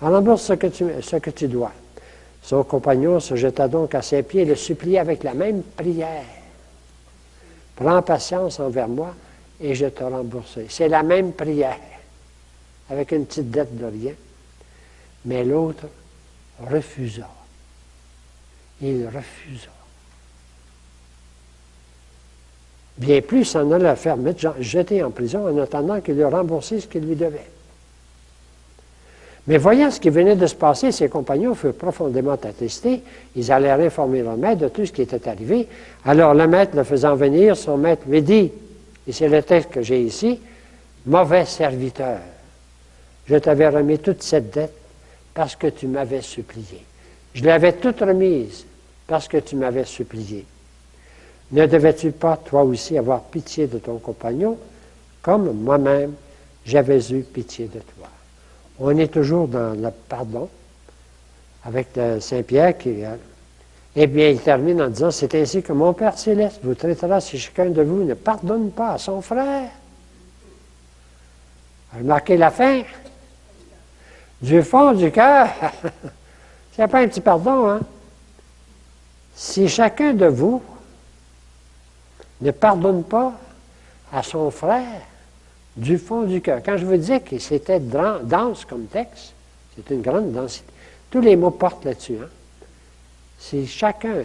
rembourse ce que tu dois. » Son compagnon se jeta donc à ses pieds et le supplia avec la même prière. « Prends patience envers moi et je te rembourserai. » C'est la même prière, avec une petite dette de rien. Mais l'autre refusa. Il refusa. Bien plus, s'en allait le faire jeter en prison en attendant qu'il lui remboursé ce qu'il lui devait. Mais voyant ce qui venait de se passer, ses compagnons furent profondément attristés. Ils allèrent informer leur maître de tout ce qui était arrivé. Alors le maître, le faisant venir, son maître lui dit, et c'est le texte que j'ai ici, « Mauvais serviteur, je t'avais remis toute cette dette parce que tu m'avais supplié. Je l'avais toute remise parce que tu m'avais supplié. Ne devais-tu pas, toi aussi, avoir pitié de ton compagnon, comme moi-même, j'avais eu pitié de toi? » On est toujours dans le pardon, avec Saint-Pierre qui... Eh bien, il termine en disant, « C'est ainsi que mon Père céleste vous traitera si chacun de vous ne pardonne pas à son frère. » Remarquez la fin. Du fond du cœur. C'est pas un petit pardon, hein? Si chacun de vous ne pardonne pas à son frère du fond du cœur. Quand je vous dis que c'était dense comme texte, c'est une grande densité. Tous les mots portent là-dessus. Hein? Si chacun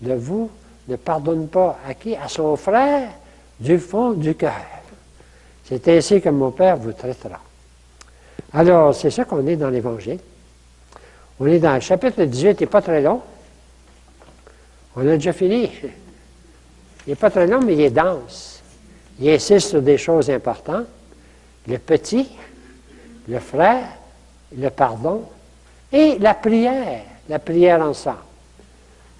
de vous ne pardonne pas à qui? À son frère du fond du cœur. C'est ainsi que mon Père vous traitera. Alors, c'est ça qu'on est dans l'Évangile. On est dans le chapitre 18, il n'est pas très long. On a déjà fini. Il n'est pas très long, mais il est dense. Il insiste sur des choses importantes. Le petit, le frère, le pardon et la prière ensemble.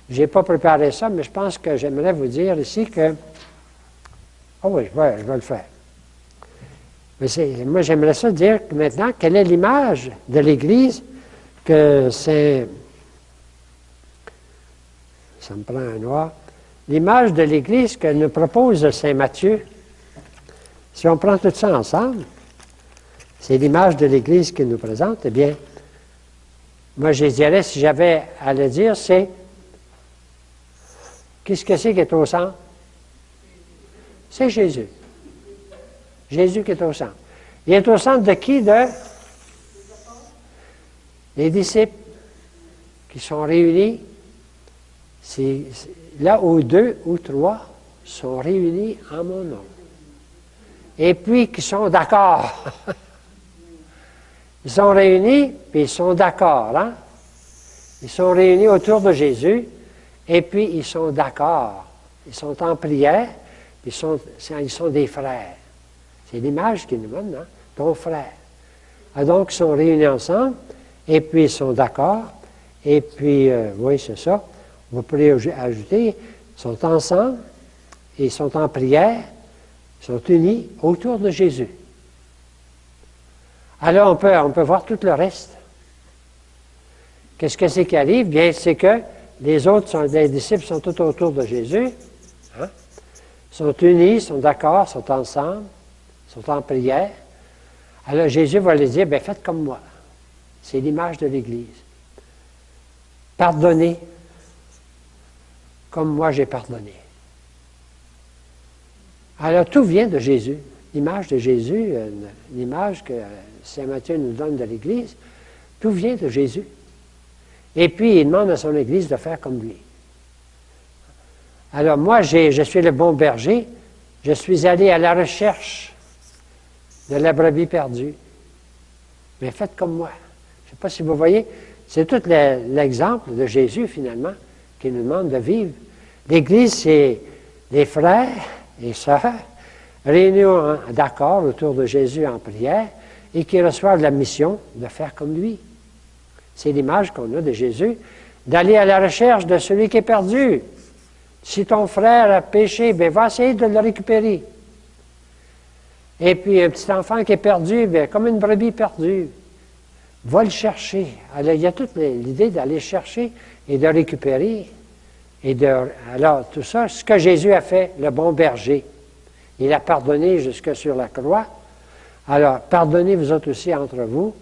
Je n'ai pas préparé ça, mais je pense que j'aimerais vous dire ici que... Oh oui, je vais le faire. Mais moi, j'aimerais ça dire maintenant, quelle est l'image de l'Église que c'est... Ça me prend un noir. L'image de l'Église que nous propose Saint Matthieu, si on prend tout ça ensemble, c'est l'image de l'Église qu'il nous présente, eh bien, moi, je dirais, si j'avais à le dire, c'est... Qu'est-ce que c'est qui est au centre? C'est Jésus. Jésus qui est au centre. Il est au centre de qui? Les disciples qui sont réunis. C'est là où 2 ou 3 sont réunis en mon nom. Et puis qui sont d'accord. Ils sont réunis, puis ils sont d'accord. Hein? Ils sont réunis autour de Jésus, et puis ils sont d'accord. Ils sont en prière, puis ils sont des frères. C'est l'image qu'ils nous donne, hein? Ton frère. Ah, donc, ils sont réunis ensemble, et puis ils sont d'accord, et puis, oui, c'est ça. Vous pourrez ajouter, ils sont ensemble, et ils sont en prière, ils sont unis autour de Jésus. Alors, on peut voir tout le reste. Qu'est-ce que c'est qui arrive? Bien, c'est que les disciples sont tout autour de Jésus, hein? Sont unis, sont d'accord, sont ensemble, sont en prière. Alors, Jésus va leur dire, bien, faites comme moi. C'est l'image de l'Église. Pardonnez comme moi j'ai pardonné. Alors, tout vient de Jésus. L'image de Jésus, l'image que Saint Matthieu nous donne de l'Église, tout vient de Jésus. Et puis, il demande à son Église de faire comme lui. Alors, moi, je suis le bon berger. Je suis allé à la recherche de la brebis perdue. Mais faites comme moi. Je ne sais pas si vous voyez, c'est tout l'exemple de Jésus, finalement, qui nous demande de vivre. L'Église, c'est les frères et sœurs réunis d'accord autour de Jésus en prière, et qui reçoivent la mission de faire comme lui. C'est l'image qu'on a de Jésus, d'aller à la recherche de celui qui est perdu. Si ton frère a péché, bien, va essayer de le récupérer. Et puis, un petit enfant qui est perdu, bien, comme une brebis perdue, va le chercher. Alors, il y a toute l'idée d'aller chercher et de récupérer. Alors, tout ça, ce que Jésus a fait, le bon berger, il a pardonné jusque sur la croix. Alors, pardonnez vous autres aussi entre vous.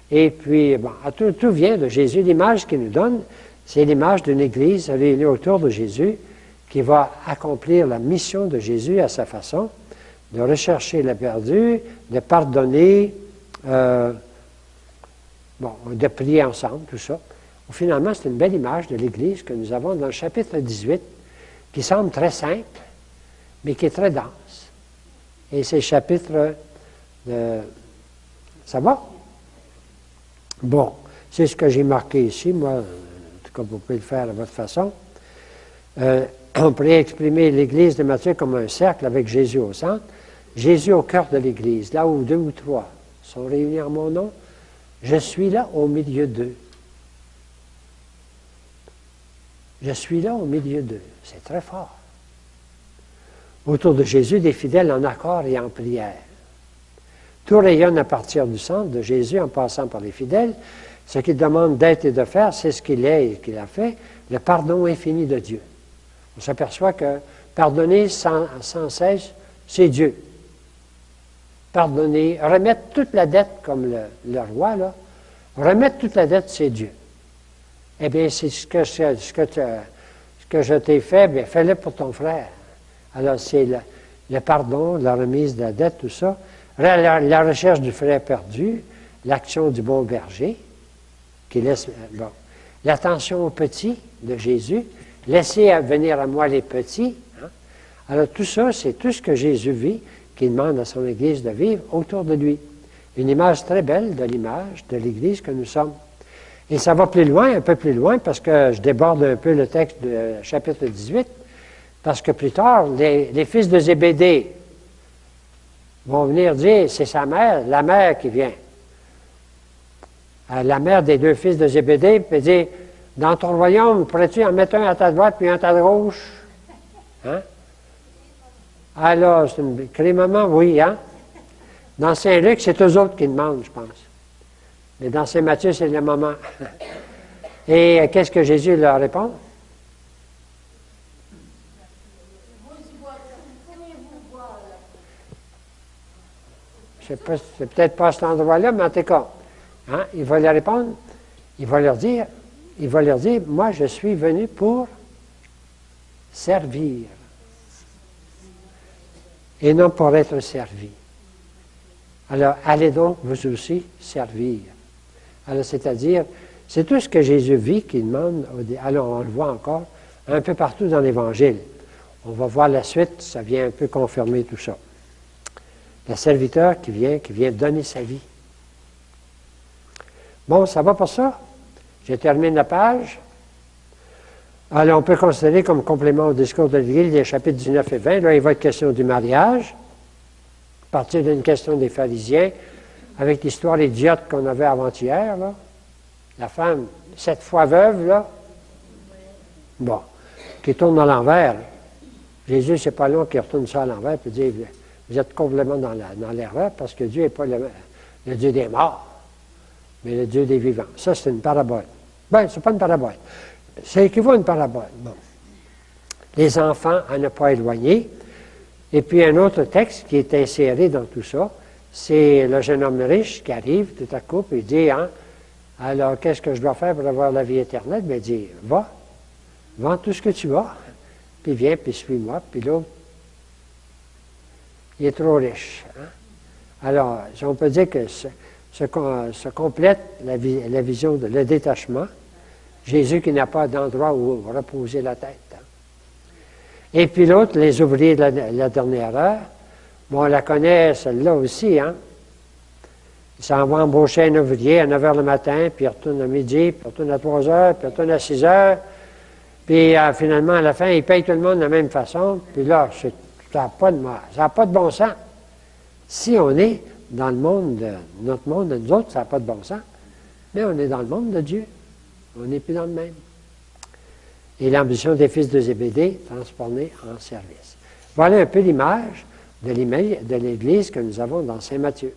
Et puis, bon, tout vient de Jésus. L'image qu'il nous donne, c'est l'image d'une Église réunie autour de Jésus qui va accomplir la mission de Jésus à sa façon, de rechercher le perdu, de pardonner, de prier ensemble, tout ça. Finalement, c'est une belle image de l'Église que nous avons dans le chapitre 18, qui semble très simple, mais qui est très dense. Et c'est le chapitre de... Ça va? Bon, c'est ce que j'ai marqué ici, moi, en tout cas, vous pouvez le faire à votre façon. On pourrait exprimer l'Église de Matthieu comme un cercle avec Jésus au centre, Jésus au cœur de l'Église, là où 2 ou 3 sont réunis en mon nom, je suis là au milieu d'eux. Je suis là au milieu d'eux. C'est très fort. Autour de Jésus, des fidèles en accord et en prière. Tout rayonne à partir du centre de Jésus en passant par les fidèles. Ce qu'il demande d'être et de faire, c'est ce qu'il est et qu'il a fait, le pardon infini de Dieu. On s'aperçoit que pardonner sans cesse, c'est Dieu. Pardonner, remettre toute la dette, comme le roi, là, remettre toute la dette, c'est Dieu. Eh bien, c'est ce que je t'ai fait, bien, fais-le pour ton frère. Alors, c'est le pardon, la remise de la dette, tout ça. La recherche du frère perdu, l'action du bon berger, qui laisse... Bon, l'attention aux petits de Jésus, laissez venir à moi les petits. Hein? Alors, tout ça, c'est tout ce que Jésus vit, qu'il demande à son Église de vivre autour de lui. Une image très belle de l'image de l'Église que nous sommes. Et ça va plus loin, un peu plus loin, parce que je déborde un peu le texte du chapitre 18, parce que plus tard, les fils de Zébédée vont venir dire, c'est sa mère, la mère qui vient. La mère des 2 fils de Zébédée peut dire, dans ton royaume, pourrais-tu en mettre un à ta droite puis un à ta gauche? Hein? Alors, c'est une maman, oui, hein? Dans Saint-Luc, c'est eux autres qui demandent, je pense. Mais dans Saint-Matthieu, c'est le moment. Et qu'est-ce que Jésus leur répond? C'est peut-être pas à cet endroit-là, mais en tout cas, hein, il va leur répondre, il va leur dire, moi, je suis venu pour servir et non pour être servi. Alors, allez donc vous aussi servir. Alors, c'est-à-dire, c'est tout ce que Jésus vit qu'il demande. Alors, on le voit encore un peu partout dans l'Évangile. On va voir la suite, ça vient un peu confirmer tout ça. Le serviteur qui vient donner sa vie. Bon, ça va pour ça? Je termine la page. Alors, on peut considérer comme complément au discours de l'Église les chapitres 19 et 20. Là, il va être question du mariage, à partir d'une question des pharisiens, avec l'histoire idiote qu'on avait avant-hier, là. La femme, 7 fois veuve, là. Bon, qui tourne à l'envers. Jésus, c'est pas long qu'il retourne ça à l'envers et dire, vous êtes complètement dans l'erreur parce que Dieu n'est pas le Dieu des morts, mais le Dieu des vivants. Ça, c'est une parabole. Bien, c'est pas une parabole. Ça équivaut à une parabole. Bon. Les enfants à ne pas éloigner. Et puis, un autre texte qui est inséré dans tout ça, c'est le jeune homme riche qui arrive tout à coup et dit, hein, alors, qu'est-ce que je dois faire pour avoir la vie éternelle? Bien, il dit, va, vends tout ce que tu as, puis viens, puis suis-moi. Puis l'autre, il est trop riche. Hein? Alors, on peut dire que se complète la vision de le détachement. Jésus qui n'a pas d'endroit où reposer la tête. Hein? Et puis l'autre, les ouvriers de la dernière heure. Bon, on la connaît, celle-là aussi, hein? Il s'en va embaucher un ouvrier à 9 h le matin, puis il retourne à midi, puis il retourne à 3 h, puis il retourne à 6 h. Puis finalement, à la fin, il paye tout le monde de la même façon. Puis là, ça n'a pas de bon sens. Si on est dans le monde, notre monde, nous autres, ça n'a pas de bon sens. Mais on est dans le monde de Dieu. On n'est plus dans le même. Et l'ambition des fils de Zébédée, transformée en service. Voilà un peu l'image de l'Église que nous avons dans Saint Matthieu.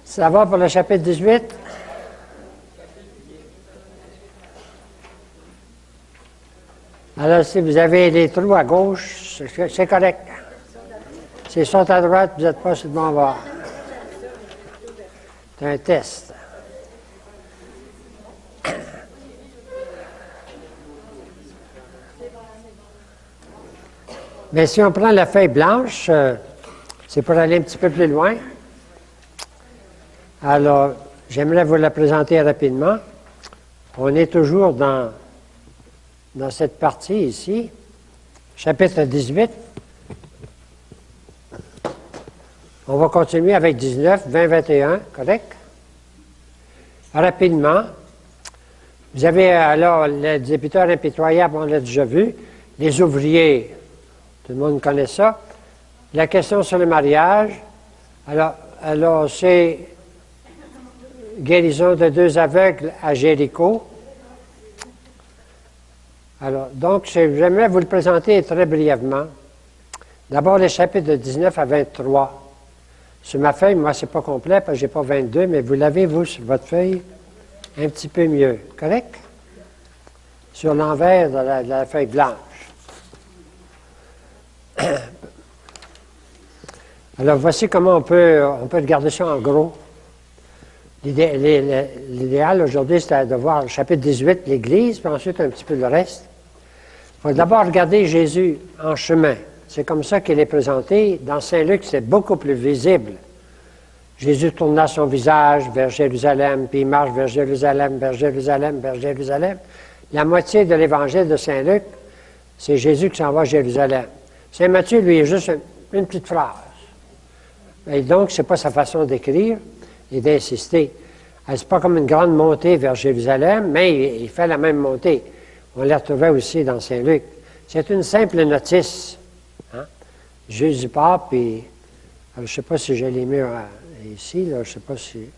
Ça va pour le chapitre 18? Alors, si vous avez les trous à gauche, c'est correct. S'ils sont à droite, vous n'êtes pas sur le bon bord. C'est un test. Mais si on prend la feuille blanche, c'est pour aller un petit peu plus loin. Alors, j'aimerais vous la présenter rapidement. On est toujours dans cette partie ici, chapitre 18. On va continuer avec 19, 20, 21, correct? Rapidement. Vous avez alors le débiteur impitoyable, on l'a déjà vu. Les ouvriers, tout le monde connaît ça. La question sur le mariage. Alors c'est guérison de 2 aveugles à Jéricho. Alors, donc, j'aimerais vous le présenter très brièvement. D'abord, les chapitres de 19 à 23. Sur ma feuille, moi, c'est pas complet, parce que j'ai pas 22, mais vous l'avez, vous, sur votre feuille, un petit peu mieux. Correct? Sur l'envers de la feuille blanche. Alors, voici comment on peut regarder ça en gros. L'idéal aujourd'hui, c'était de voir le chapitre 18, l'Église, puis ensuite un petit peu le reste. Il faut d'abord regarder Jésus en chemin. C'est comme ça qu'il est présenté. Dans Saint-Luc, c'est beaucoup plus visible. Jésus tourna son visage vers Jérusalem, puis il marche vers Jérusalem, vers Jérusalem, vers Jérusalem. La moitié de l'Évangile de Saint-Luc, c'est Jésus qui s'en va à Jérusalem. Saint Matthieu, lui, est juste une petite phrase. Et donc, ce n'est pas sa façon d'écrire et d'insister. Ce n'est pas comme une grande montée vers Jérusalem, mais il fait la même montée. On la retrouvait aussi dans Saint-Luc. C'est une simple notice. Hein? Jésus part, puis je ne sais pas si j'ai les murs ici, là, je ne sais pas si...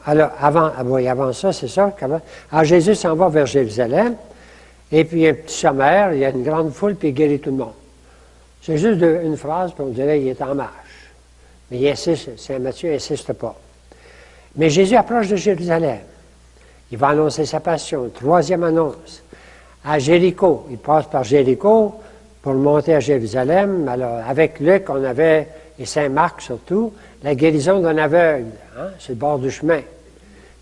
Alors, avant ça, c'est ça. Alors, Jésus s'en va vers Jérusalem, et puis un petit sommaire, il y a une grande foule, puis il guérit tout le monde. C'est juste une phrase, puis on dirait qu'il est en marche. Mais il insiste, Saint Matthieu n'insiste pas. Mais Jésus approche de Jérusalem. Il va annoncer sa passion. 3e annonce. À Jéricho. Il passe par Jéricho pour monter à Jérusalem. Alors, avec Luc, on avait, et Saint Marc surtout, la guérison d'un aveugle. Hein? C'est le bord du chemin.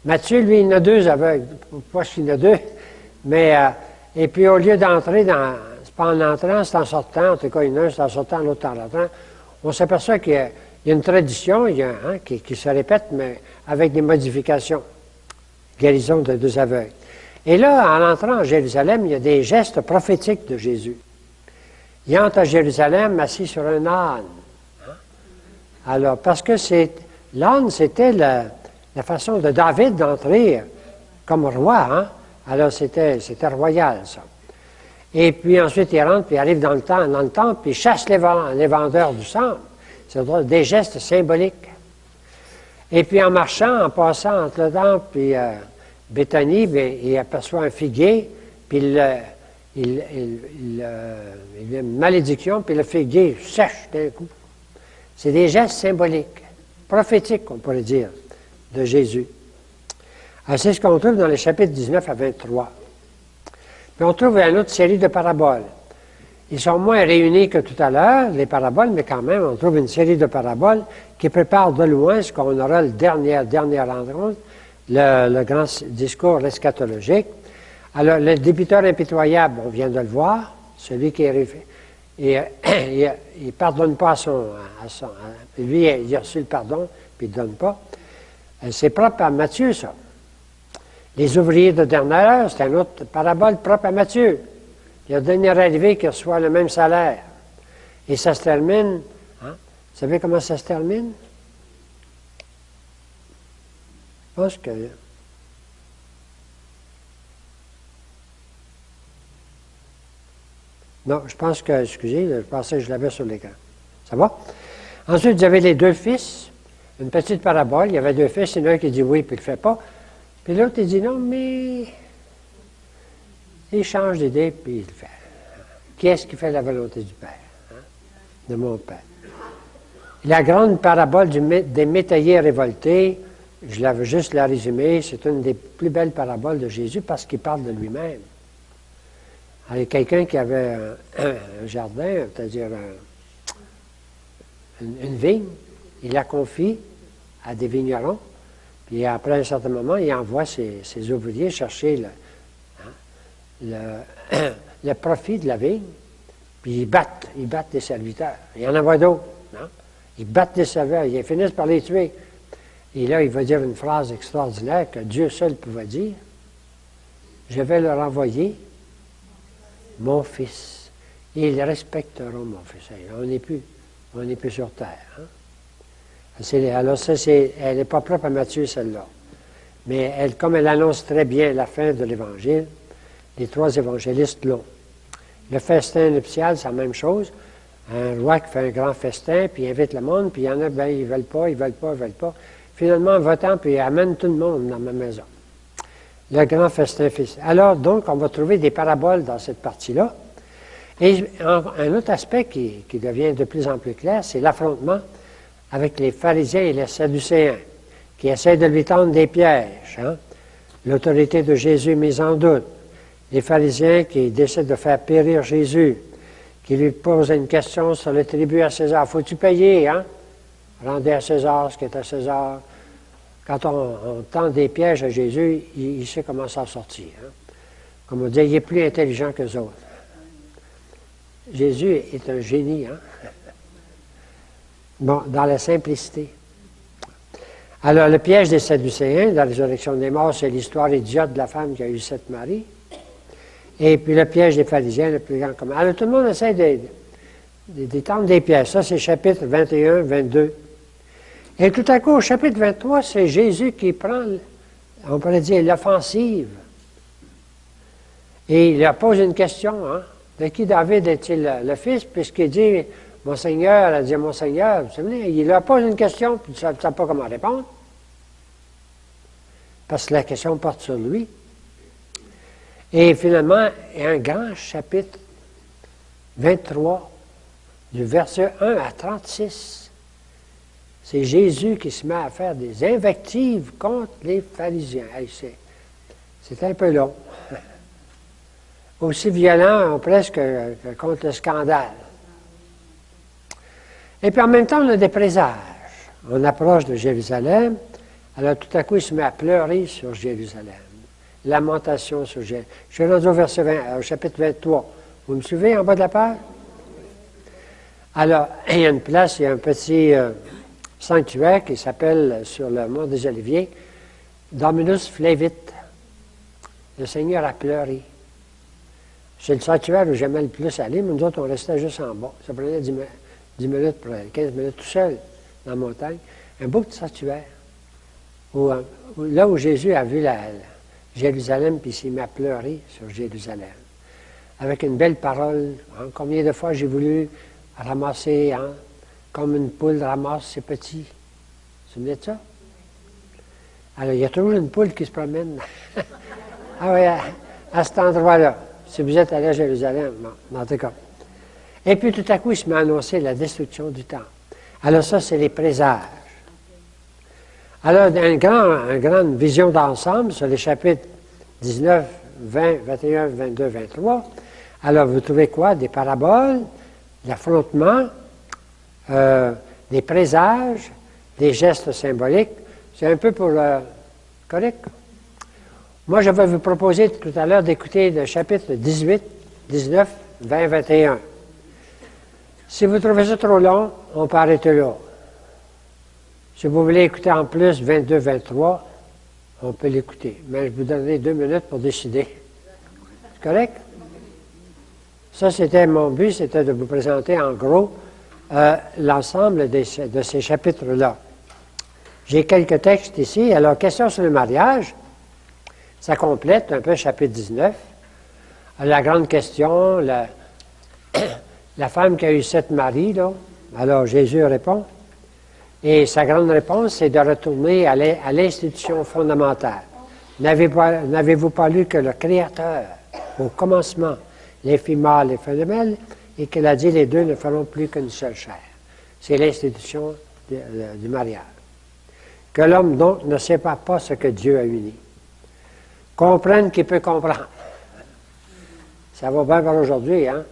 Matthieu, lui, il en a 2 aveugles. Pas qu'il en a 2, mais... et puis, au lieu d'entrer dans... C'est pas en entrant, c'est en sortant. En tout cas, il y en a un, c'est en sortant, l'autre en rentrant. On s'aperçoit qu'il y a une tradition qui se répète, mais avec des modifications. Guérison de 2 aveugles. Et là, en entrant à Jérusalem, il y a des gestes prophétiques de Jésus. Il entre à Jérusalem assis sur un âne. Hein? Alors, parce que l'âne, c'était la façon de David d'entrer comme roi. Hein? Alors, c'était royal, ça. Et puis ensuite, il rentre, puis il arrive dans le temple, puis il chasse les vendeurs du sang. C'est des gestes symboliques. Et puis en marchant, en passant entre le temple et Béthanie, il aperçoit un figuier, puis il a une malédiction, puis le figuier sèche d'un coup. C'est des gestes symboliques, prophétiques, on pourrait dire, de Jésus. Alors, c'est ce qu'on trouve dans les chapitres 19 à 23. Puis on trouve une autre série de paraboles. Ils sont moins réunis que tout à l'heure, les paraboles, mais quand même, on trouve une série de paraboles qui préparent de loin ce qu'on aura le dernière rencontre, le grand discours eschatologique. Alors, le débiteur impitoyable, on vient de le voir, celui qui est... il ne pardonne pas lui, il a reçu le pardon, puis il ne donne pas. C'est propre à Matthieu, ça. Les ouvriers de dernière heure, c'est une autre parabole propre à Matthieu. Il y a le dernier arrivé qui reçoit le même salaire. Et ça se termine, hein? Vous savez comment ça se termine? Je pense que... Non, je pense que, excusez, je pensais que je l'avais sur l'écran. Ça va? Ensuite, vous avez les deux fils, une petite parabole. Il y avait deux fils, il y en a un qui dit oui, puis il ne le fait pas. Puis l'autre, il dit non, mais il change d'idée, puis il le fait. Qui est-ce qui fait la volonté du Père? Hein? De mon Père. La grande parabole des métayers révoltés, je l'avais juste la résumer, c'est une des plus belles paraboles de Jésus parce qu'il parle de lui-même. Il y a quelqu'un qui avait un jardin, c'est-à-dire une vigne, il la confie à des vignerons, puis après un certain moment, il envoie ses ouvriers chercher le profit de la vigne, puis ils battent les serviteurs. Il y en a d'autres, non? Ils battent les serviteurs, ils finissent par les tuer. Et là, il va dire une phrase extraordinaire que Dieu seul pouvait dire. Je vais leur envoyer mon fils, et ils respecteront mon fils. On n'est plus sur terre. Hein? Alors ça, elle n'est pas propre à Matthieu, celle-là. Mais comme elle annonce très bien la fin de l'Évangile, les trois évangélistes l'ont. Le festin nuptial, c'est la même chose. Un roi qui fait un grand festin, puis il invite le monde, puis il y en a, ben ils ne veulent pas. Finalement, en votant, puis il amène tout le monde dans ma maison. Le grand festin fils. Alors, donc, on va trouver des paraboles dans cette partie-là. Et un autre aspect qui devient de plus en plus clair, c'est l'affrontement avec les pharisiens et les sadducéens, qui essaient de lui tendre des pièges. Hein? L'autorité de Jésus mise en doute. Les pharisiens qui décident de faire périr Jésus, qui lui posent une question sur le tribut à César. Faut-tu payer, hein? Rendez à César ce qui est à César. Quand on tend des pièges à Jésus, il sait comment s'en sortir. Hein? Comme on dit, il est plus intelligent que les autres. Jésus est un génie, hein? Bon, dans la simplicité. Alors, le piège des Sadducéens, dans la résurrection des morts, c'est l'histoire idiote de la femme qui a eu 7 maris. Et puis le piège des pharisiens, le plus grand commun. Alors, tout le monde essaie d'étendre des pièges. Ça, c'est chapitre 21, 22. Et tout à coup, au chapitre 23, c'est Jésus qui prend, on pourrait dire, l'offensive. Et il leur pose une question, hein? De qui David est-il le fils? Puisqu'il dit, mon Seigneur, elle dit, mon Seigneur, vous savez, il leur pose une question, puis il ne savent pas comment répondre. Parce que la question porte sur lui. Et finalement, il y a un grand chapitre 23, du verset 1 à 36. C'est Jésus qui se met à faire des invectives contre les pharisiens. Hey, c'est un peu long. Aussi violent presque que contre le scandale. Et puis en même temps, on a des présages. On approche de Jérusalem, alors tout à coup, il se met à pleurer sur Jérusalem. Lamentation sur Jérusalem. Je suis rendu au verset 20, au chapitre 23. Vous me suivez en bas de la page? Alors, il y a une place, il y a un petit sanctuaire qui s'appelle, sur le mont des Oliviers, Dominus Flevit. Le Seigneur a pleuré. C'est le sanctuaire où j'aimais le plus aller, mais nous autres, on restait juste en bas. Ça prenait 10 minutes, 15 minutes tout seul dans la montagne. Un beau petit sanctuaire. Là où Jésus a vu Jérusalem, puis il s'est mis à pleurer sur Jérusalem. Avec une belle parole. Hein, combien de fois j'ai voulu ramasser, hein, comme une poule ramasse ses petits. Vous vous souvenez de ça? Alors, il y a toujours une poule qui se promène. Ah oui, à cet endroit-là. Si vous êtes allé à Jérusalem, bon, en tout cas. Et puis, tout à coup, il se met à annoncer la destruction du temple. Alors, ça, c'est les présages. Alors, une grande vision d'ensemble sur les chapitres 19, 20, 21, 22, 23. Alors, vous trouvez quoi? Des paraboles, l'affrontement, des présages, des gestes symboliques. C'est un peu pour correct? Moi, je vais vous proposer tout à l'heure d'écouter le chapitre 18, 19, 20, 21. Si vous trouvez ça trop long, on peut arrêter là. Si vous voulez écouter en plus 22, 23, on peut l'écouter. Mais je vous donnerai 2 minutes pour décider. C'est correct? Ça, c'était mon but, c'était de vous présenter en gros l'ensemble de ces chapitres-là. J'ai quelques textes ici. Alors, question sur le mariage, ça complète un peu le chapitre 19. La grande question, la femme qui a eu 7 maris, là. Alors, Jésus répond. Et sa grande réponse, c'est de retourner à l'institution fondamentale. N'avez-vous pas lu que le Créateur, au commencement, les fit mâles et femelles, et qu'il a dit les deux ne feront plus qu'une seule chair. C'est l'institution du mariage. Que l'homme donc ne sépare pas ce que Dieu a uni. Comprenne qu'il peut comprendre. Ça va bien pour aujourd'hui, hein?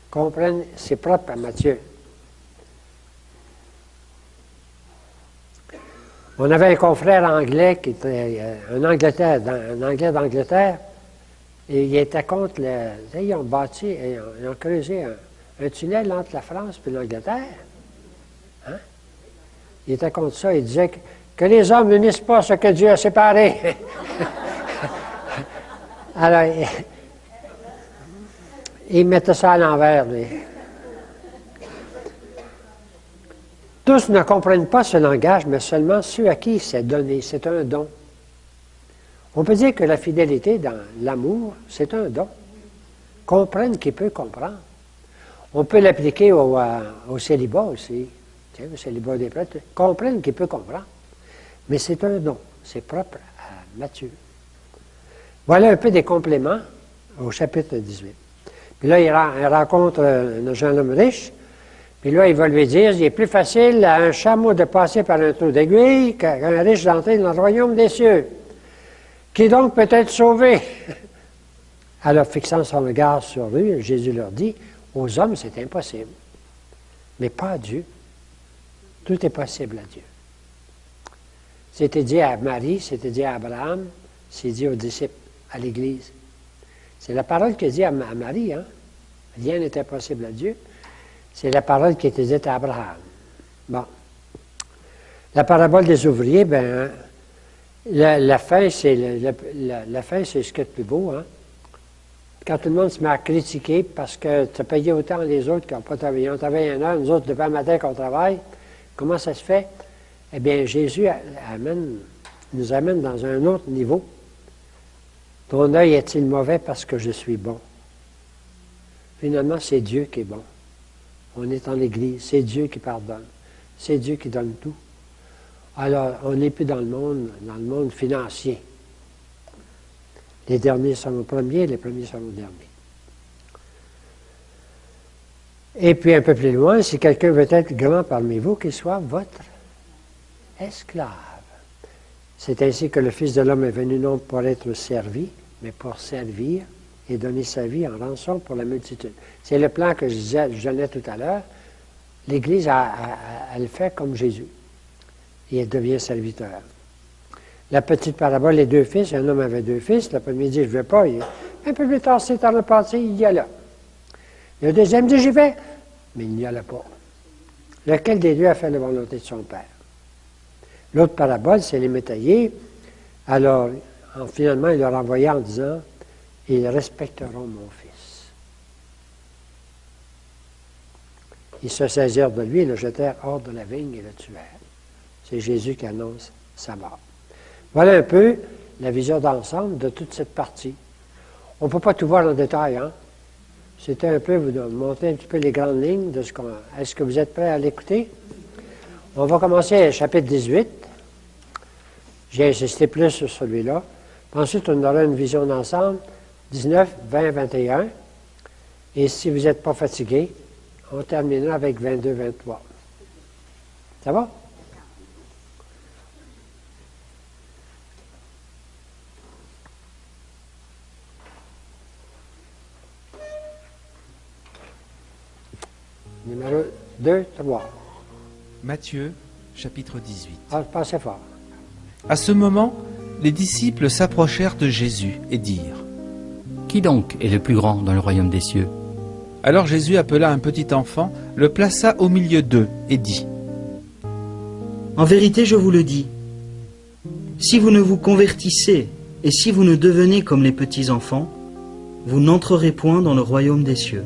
Comprenne, c'est propre à Matthieu. On avait un confrère anglais qui était un Anglais d'Angleterre, et il était contre ils ont bâti, ils ont creusé un tunnel entre la France et l'Angleterre. Hein? Il était contre ça, il disait que les hommes n'unissent pas ce que Dieu a séparé. Alors, il mettait ça à l'envers, lui. Tous ne comprennent pas ce langage, mais seulement ceux à qui c'est donné. C'est un don. On peut dire que la fidélité dans l'amour, c'est un don. Comprenne qui peut comprendre. On peut l'appliquer au célibat aussi. Tiens, le célibat des prêtres. Comprenne qui peut comprendre. Mais c'est un don. C'est propre à Matthieu. Voilà un peu des compléments au chapitre 18. Puis là, il rencontre un jeune homme riche. Puis là, il va lui dire, il est plus facile à un chameau de passer par un trou d'aiguille qu'à un riche d'entrer dans le royaume des cieux. Qui donc peut être sauvé? Alors, fixant son regard sur eux, Jésus leur dit, aux hommes, c'est impossible, mais pas à Dieu. Tout est possible à Dieu. C'était dit à Marie, c'était dit à Abraham, c'est dit aux disciples, à l'Église. C'est la parole qui est dit à Marie, hein? Rien n'est impossible à Dieu. C'est la parole qui était dite à Abraham. Bon. La parabole des ouvriers, ben, la fin, c'est ce qui est le plus beau. Hein? Quand tout le monde se met à critiquer parce que tu as payé autant les autres qui n'ont pas travaillé. On travaille 1 heure, nous autres, depuis le matin qu'on travaille. Comment ça se fait? Eh bien, Jésus nous amène dans un autre niveau. Ton œil est-il mauvais parce que je suis bon? Finalement, c'est Dieu qui est bon. On est en l'Église, c'est Dieu qui pardonne. C'est Dieu qui donne tout. Alors, on n'est plus dans le monde financier. Les derniers sont aux premiers, les premiers sont aux derniers. Et puis, un peu plus loin, si quelqu'un veut être grand parmi vous, qu'il soit votre esclave. C'est ainsi que le Fils de l'homme est venu non pour être servi, mais pour servir et donner sa vie en rançon pour la multitude. C'est le plan que je donnais tout à l'heure. L'Église, elle fait comme Jésus. Et elle devient serviteur. La petite parabole, les 2 fils, un homme avait 2 fils. Le premier dit, je ne veux pas. Un peu plus tard, c'est en reparti, il y allait. Le deuxième dit, j'y vais. Mais il n'y allait pas. Lequel des deux a fait la volonté de son père? L'autre parabole, c'est les métayers. Alors, finalement, il leur envoyait en disant, ils respecteront mon fils. Ils se saisirent de lui et le jetèrent hors de la vigne et le tuèrent. C'est Jésus qui annonce sa mort. Voilà un peu la vision d'ensemble de toute cette partie. On ne peut pas tout voir en détail, hein? C'était un peu, vous montrer un petit peu les grandes lignes de ce qu'on... Est-ce que vous êtes prêts à l'écouter? On va commencer au chapitre 18. J'ai insisté plus sur celui-là. Ensuite, on aura une vision d'ensemble, 19, 20, 21. Et si vous n'êtes pas fatigué, on terminera avec 22, 23. Ça va? Numéro 2, 3. Matthieu, chapitre 18. Ah, passez fort. À ce moment, les disciples s'approchèrent de Jésus et dirent : Qui donc est le plus grand dans le royaume des cieux? Alors Jésus appela un petit enfant, le plaça au milieu d'eux et dit : En vérité, je vous le dis, si vous ne vous convertissez et si vous ne devenez comme les petits enfants, vous n'entrerez point dans le royaume des cieux.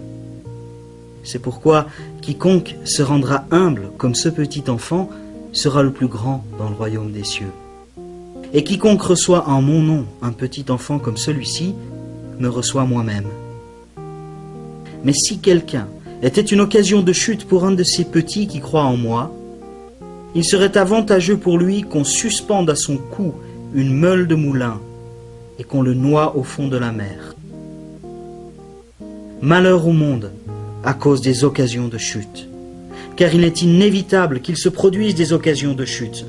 C'est pourquoi quiconque se rendra humble comme ce petit enfant sera le plus grand dans le royaume des cieux. Et quiconque reçoit en mon nom un petit enfant comme celui-ci, me reçoit moi-même. Mais si quelqu'un était une occasion de chute pour un de ces petits qui croient en moi, il serait avantageux pour lui qu'on suspende à son cou une meule de moulin et qu'on le noie au fond de la mer. Malheur au monde à cause des occasions de chute, car il est inévitable qu'il se produise des occasions de chute,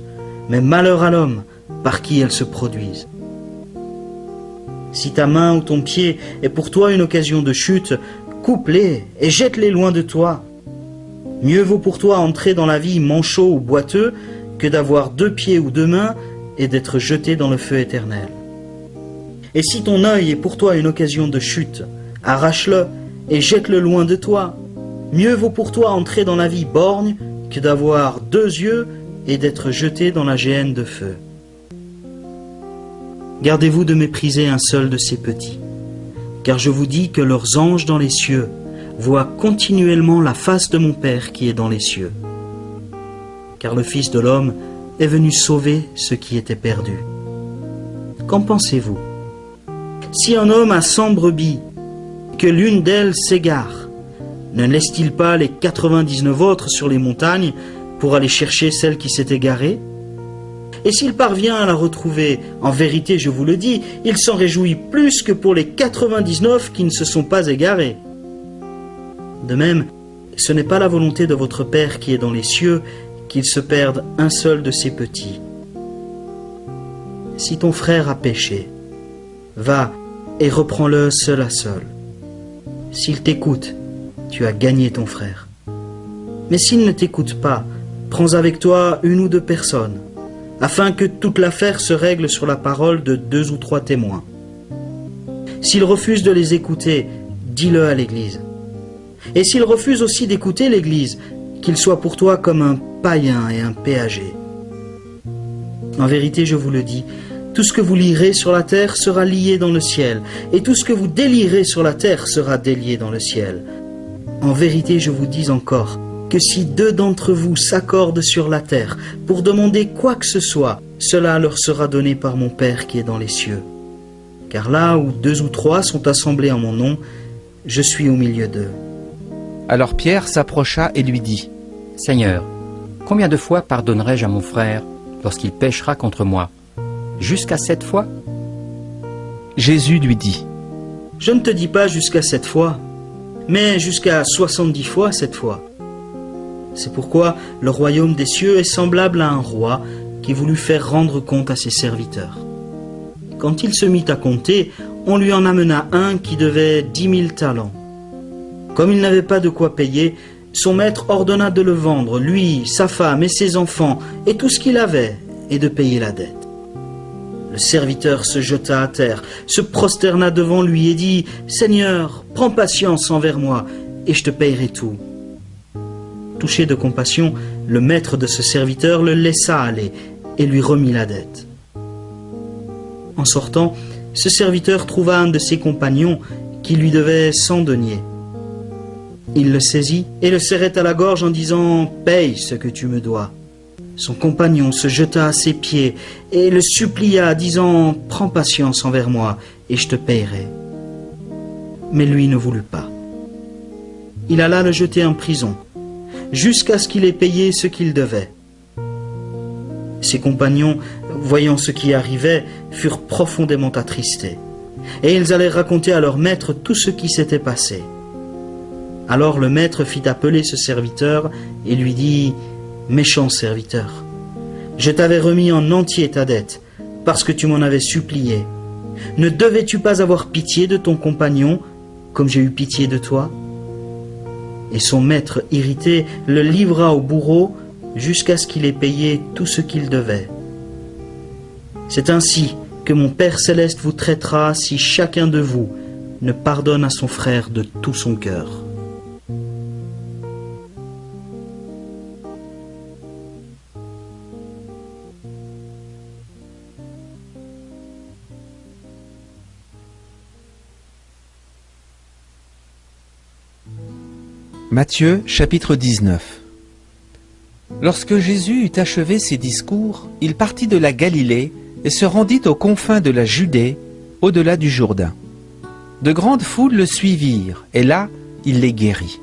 mais malheur à l'homme par qui elles se produisent. Si ta main ou ton pied est pour toi une occasion de chute, coupe-les et jette-les loin de toi. Mieux vaut pour toi entrer dans la vie manchot ou boiteux que d'avoir 2 pieds ou 2 mains et d'être jeté dans le feu éternel. Et si ton œil est pour toi une occasion de chute, arrache-le et jette-le loin de toi. Mieux vaut pour toi entrer dans la vie borgne que d'avoir 2 yeux et d'être jeté dans la géhenne de feu. Gardez-vous de mépriser un seul de ces petits, car je vous dis que leurs anges dans les cieux voient continuellement la face de mon Père qui est dans les cieux. Car le Fils de l'homme est venu sauver ceux qui étaient perdus. Qu'en pensez-vous? Si un homme a 100 brebis, que l'une d'elles s'égare, ne laisse-t-il pas les 99 autres sur les montagnes pour aller chercher celle qui s'est égarée? Et s'il parvient à la retrouver, en vérité je vous le dis, il s'en réjouit plus que pour les 99 qui ne se sont pas égarés. De même, ce n'est pas la volonté de votre Père qui est dans les cieux qu'il se perde un seul de ses petits. Si ton frère a péché, va et reprends-le seul à seul. S'il t'écoute, tu as gagné ton frère. Mais s'il ne t'écoute pas, prends avec toi 1 ou 2 personnes, afin que toute l'affaire se règle sur la parole de 2 ou 3 témoins. S'il refuse de les écouter, dis-le à l'Église. Et s'il refuse aussi d'écouter l'Église, qu'il soit pour toi comme un païen et un péager. En vérité, je vous le dis, tout ce que vous lierez sur la terre sera lié dans le ciel, et tout ce que vous délierez sur la terre sera délié dans le ciel. En vérité, je vous dis encore, que si 2 d'entre vous s'accordent sur la terre pour demander quoi que ce soit, cela leur sera donné par mon Père qui est dans les cieux. Car là où 2 ou 3 sont assemblés en mon nom, je suis au milieu d'eux. Alors Pierre s'approcha et lui dit, « Seigneur, combien de fois pardonnerai-je à mon frère lorsqu'il péchera contre moi? Jusqu'à 7 fois ?» Jésus lui dit, « Je ne te dis pas jusqu'à 7 fois, mais jusqu'à 70 fois 7 fois. C'est pourquoi le royaume des cieux est semblable à un roi qui voulut faire rendre compte à ses serviteurs. Quand il se mit à compter, on lui en amena un qui devait 10 000 talents. Comme il n'avait pas de quoi payer, son maître ordonna de le vendre, lui, sa femme et ses enfants, et tout ce qu'il avait, et de payer la dette. Le serviteur se jeta à terre, se prosterna devant lui et dit, « Seigneur, prends patience envers moi, et je te payerai tout. » Touché de compassion, le maître de ce serviteur le laissa aller et lui remit la dette. En sortant, ce serviteur trouva un de ses compagnons qui lui devait 100 deniers. Il le saisit et le serrait à la gorge en disant « Paye ce que tu me dois ». Son compagnon se jeta à ses pieds et le supplia, disant « Prends patience envers moi et je te payerai. » Mais lui ne voulut pas. Il alla le jeter en prison, jusqu'à ce qu'il ait payé ce qu'il devait. Ses compagnons, voyant ce qui arrivait, furent profondément attristés, et ils allèrent raconter à leur maître tout ce qui s'était passé. Alors le maître fit appeler ce serviteur et lui dit « Méchant serviteur, je t'avais remis en entier ta dette, parce que tu m'en avais supplié. Ne devais-tu pas avoir pitié de ton compagnon, comme j'ai eu pitié de toi ?» Et son maître, irrité, le livra au bourreau jusqu'à ce qu'il ait payé tout ce qu'il devait. C'est ainsi que mon Père céleste vous traitera si chacun de vous ne pardonne à son frère de tout son cœur. Matthieu chapitre 19. Lorsque Jésus eut achevé ses discours, il partit de la Galilée et se rendit aux confins de la Judée, au-delà du Jourdain. De grandes foules le suivirent, et là, il les guérit.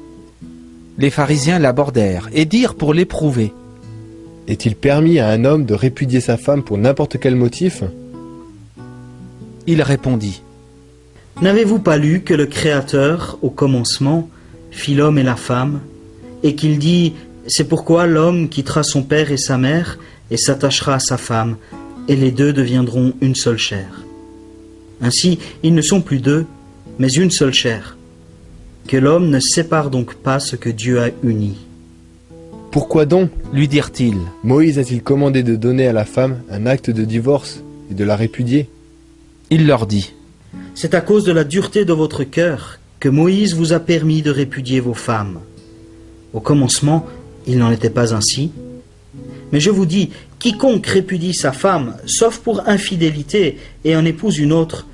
Les pharisiens l'abordèrent et dirent pour l'éprouver: Est-il permis à un homme de répudier sa femme pour n'importe quel motif? Il répondit: N'avez-vous pas lu que le Créateur, au commencement, fit l'homme et la femme, et qu'il dit: c'est pourquoi l'homme quittera son père et sa mère, et s'attachera à sa femme, et les deux deviendront une seule chair. Ainsi, ils ne sont plus deux, mais une seule chair. Que l'homme ne sépare donc pas ce que Dieu a uni. Pourquoi donc, lui dirent-ils, Moïse a-t-il commandé de donner à la femme un acte de divorce et de la répudier? il leur dit: C'est à cause de la dureté de votre cœur que Moïse vous a permis de répudier vos femmes. Au commencement, il n'en était pas ainsi. Mais je vous dis, quiconque répudie sa femme, sauf pour infidélité, et en épouse une autre,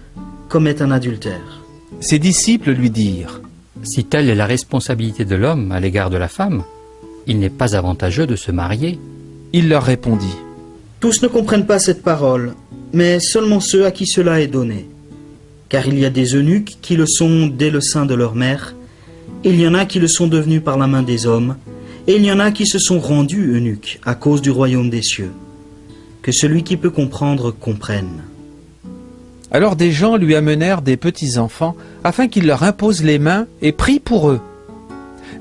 commet un adultère. Ses disciples lui dirent: Si telle est la responsabilité de l'homme à l'égard de la femme, il n'est pas avantageux de se marier. Il leur répondit: Tous ne comprennent pas cette parole, mais seulement ceux à qui cela est donné. Car il y a des eunuques qui le sont dès le sein de leur mère, il y en a qui le sont devenus par la main des hommes, et il y en a qui se sont rendus eunuques à cause du royaume des cieux. Que celui qui peut comprendre comprenne. Alors des gens lui amenèrent des petits-enfants, afin qu'il leur impose les mains et prie pour eux.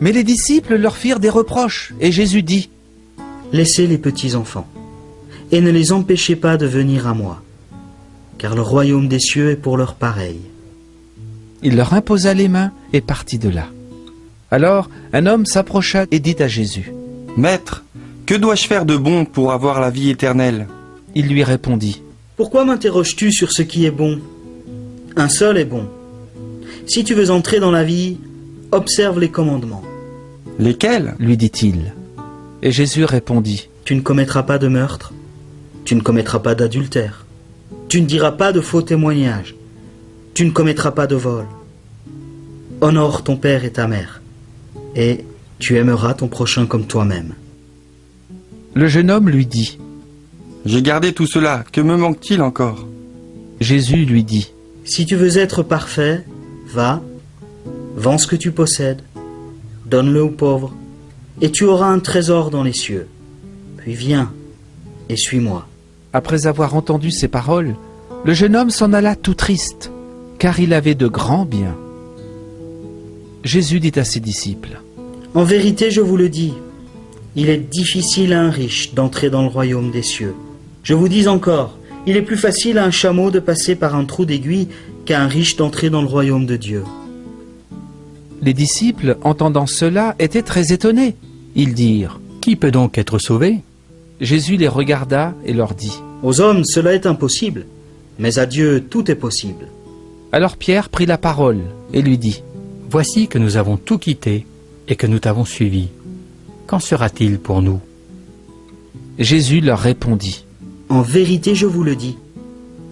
Mais les disciples leur firent des reproches, et Jésus dit: Laissez les petits-enfants, et ne les empêchez pas de venir à moi, car le royaume des cieux est pour leurs pareils. Il leur imposa les mains et partit de là. Alors un homme s'approcha et dit à Jésus: Maître, que dois-je faire de bon pour avoir la vie éternelle? Il lui répondit: Pourquoi m'interroges-tu sur ce qui est bon? Un seul est bon. Si tu veux entrer dans la vie, observe les commandements. Lesquels? lui dit-il. Et Jésus répondit: Tu ne commettras pas de meurtre, tu ne commettras pas d'adultère, tu ne diras pas de faux témoignages, tu ne commettras pas de vol. Honore ton père et ta mère, et tu aimeras ton prochain comme toi-même. Le jeune homme lui dit: J'ai gardé tout cela, que me manque-t-il encore? Jésus lui dit: Si tu veux être parfait, va, vends ce que tu possèdes, donne-le aux pauvres, et tu auras un trésor dans les cieux. Puis viens et suis-moi. Après avoir entendu ces paroles, le jeune homme s'en alla tout triste, car il avait de grands biens. Jésus dit à ses disciples: En vérité, je vous le dis, il est difficile à un riche d'entrer dans le royaume des cieux. Je vous dis encore, il est plus facile à un chameau de passer par un trou d'aiguille qu'à un riche d'entrer dans le royaume de Dieu. Les disciples, entendant cela, étaient très étonnés. Ils dirent: Qui peut donc être sauvé? Jésus les regarda et leur dit: Aux hommes, cela est impossible, mais à Dieu, tout est possible. Alors Pierre prit la parole et lui dit: Voici que nous avons tout quitté et que nous t'avons suivi. Qu'en sera-t-il pour nous? Jésus leur répondit: En vérité, je vous le dis,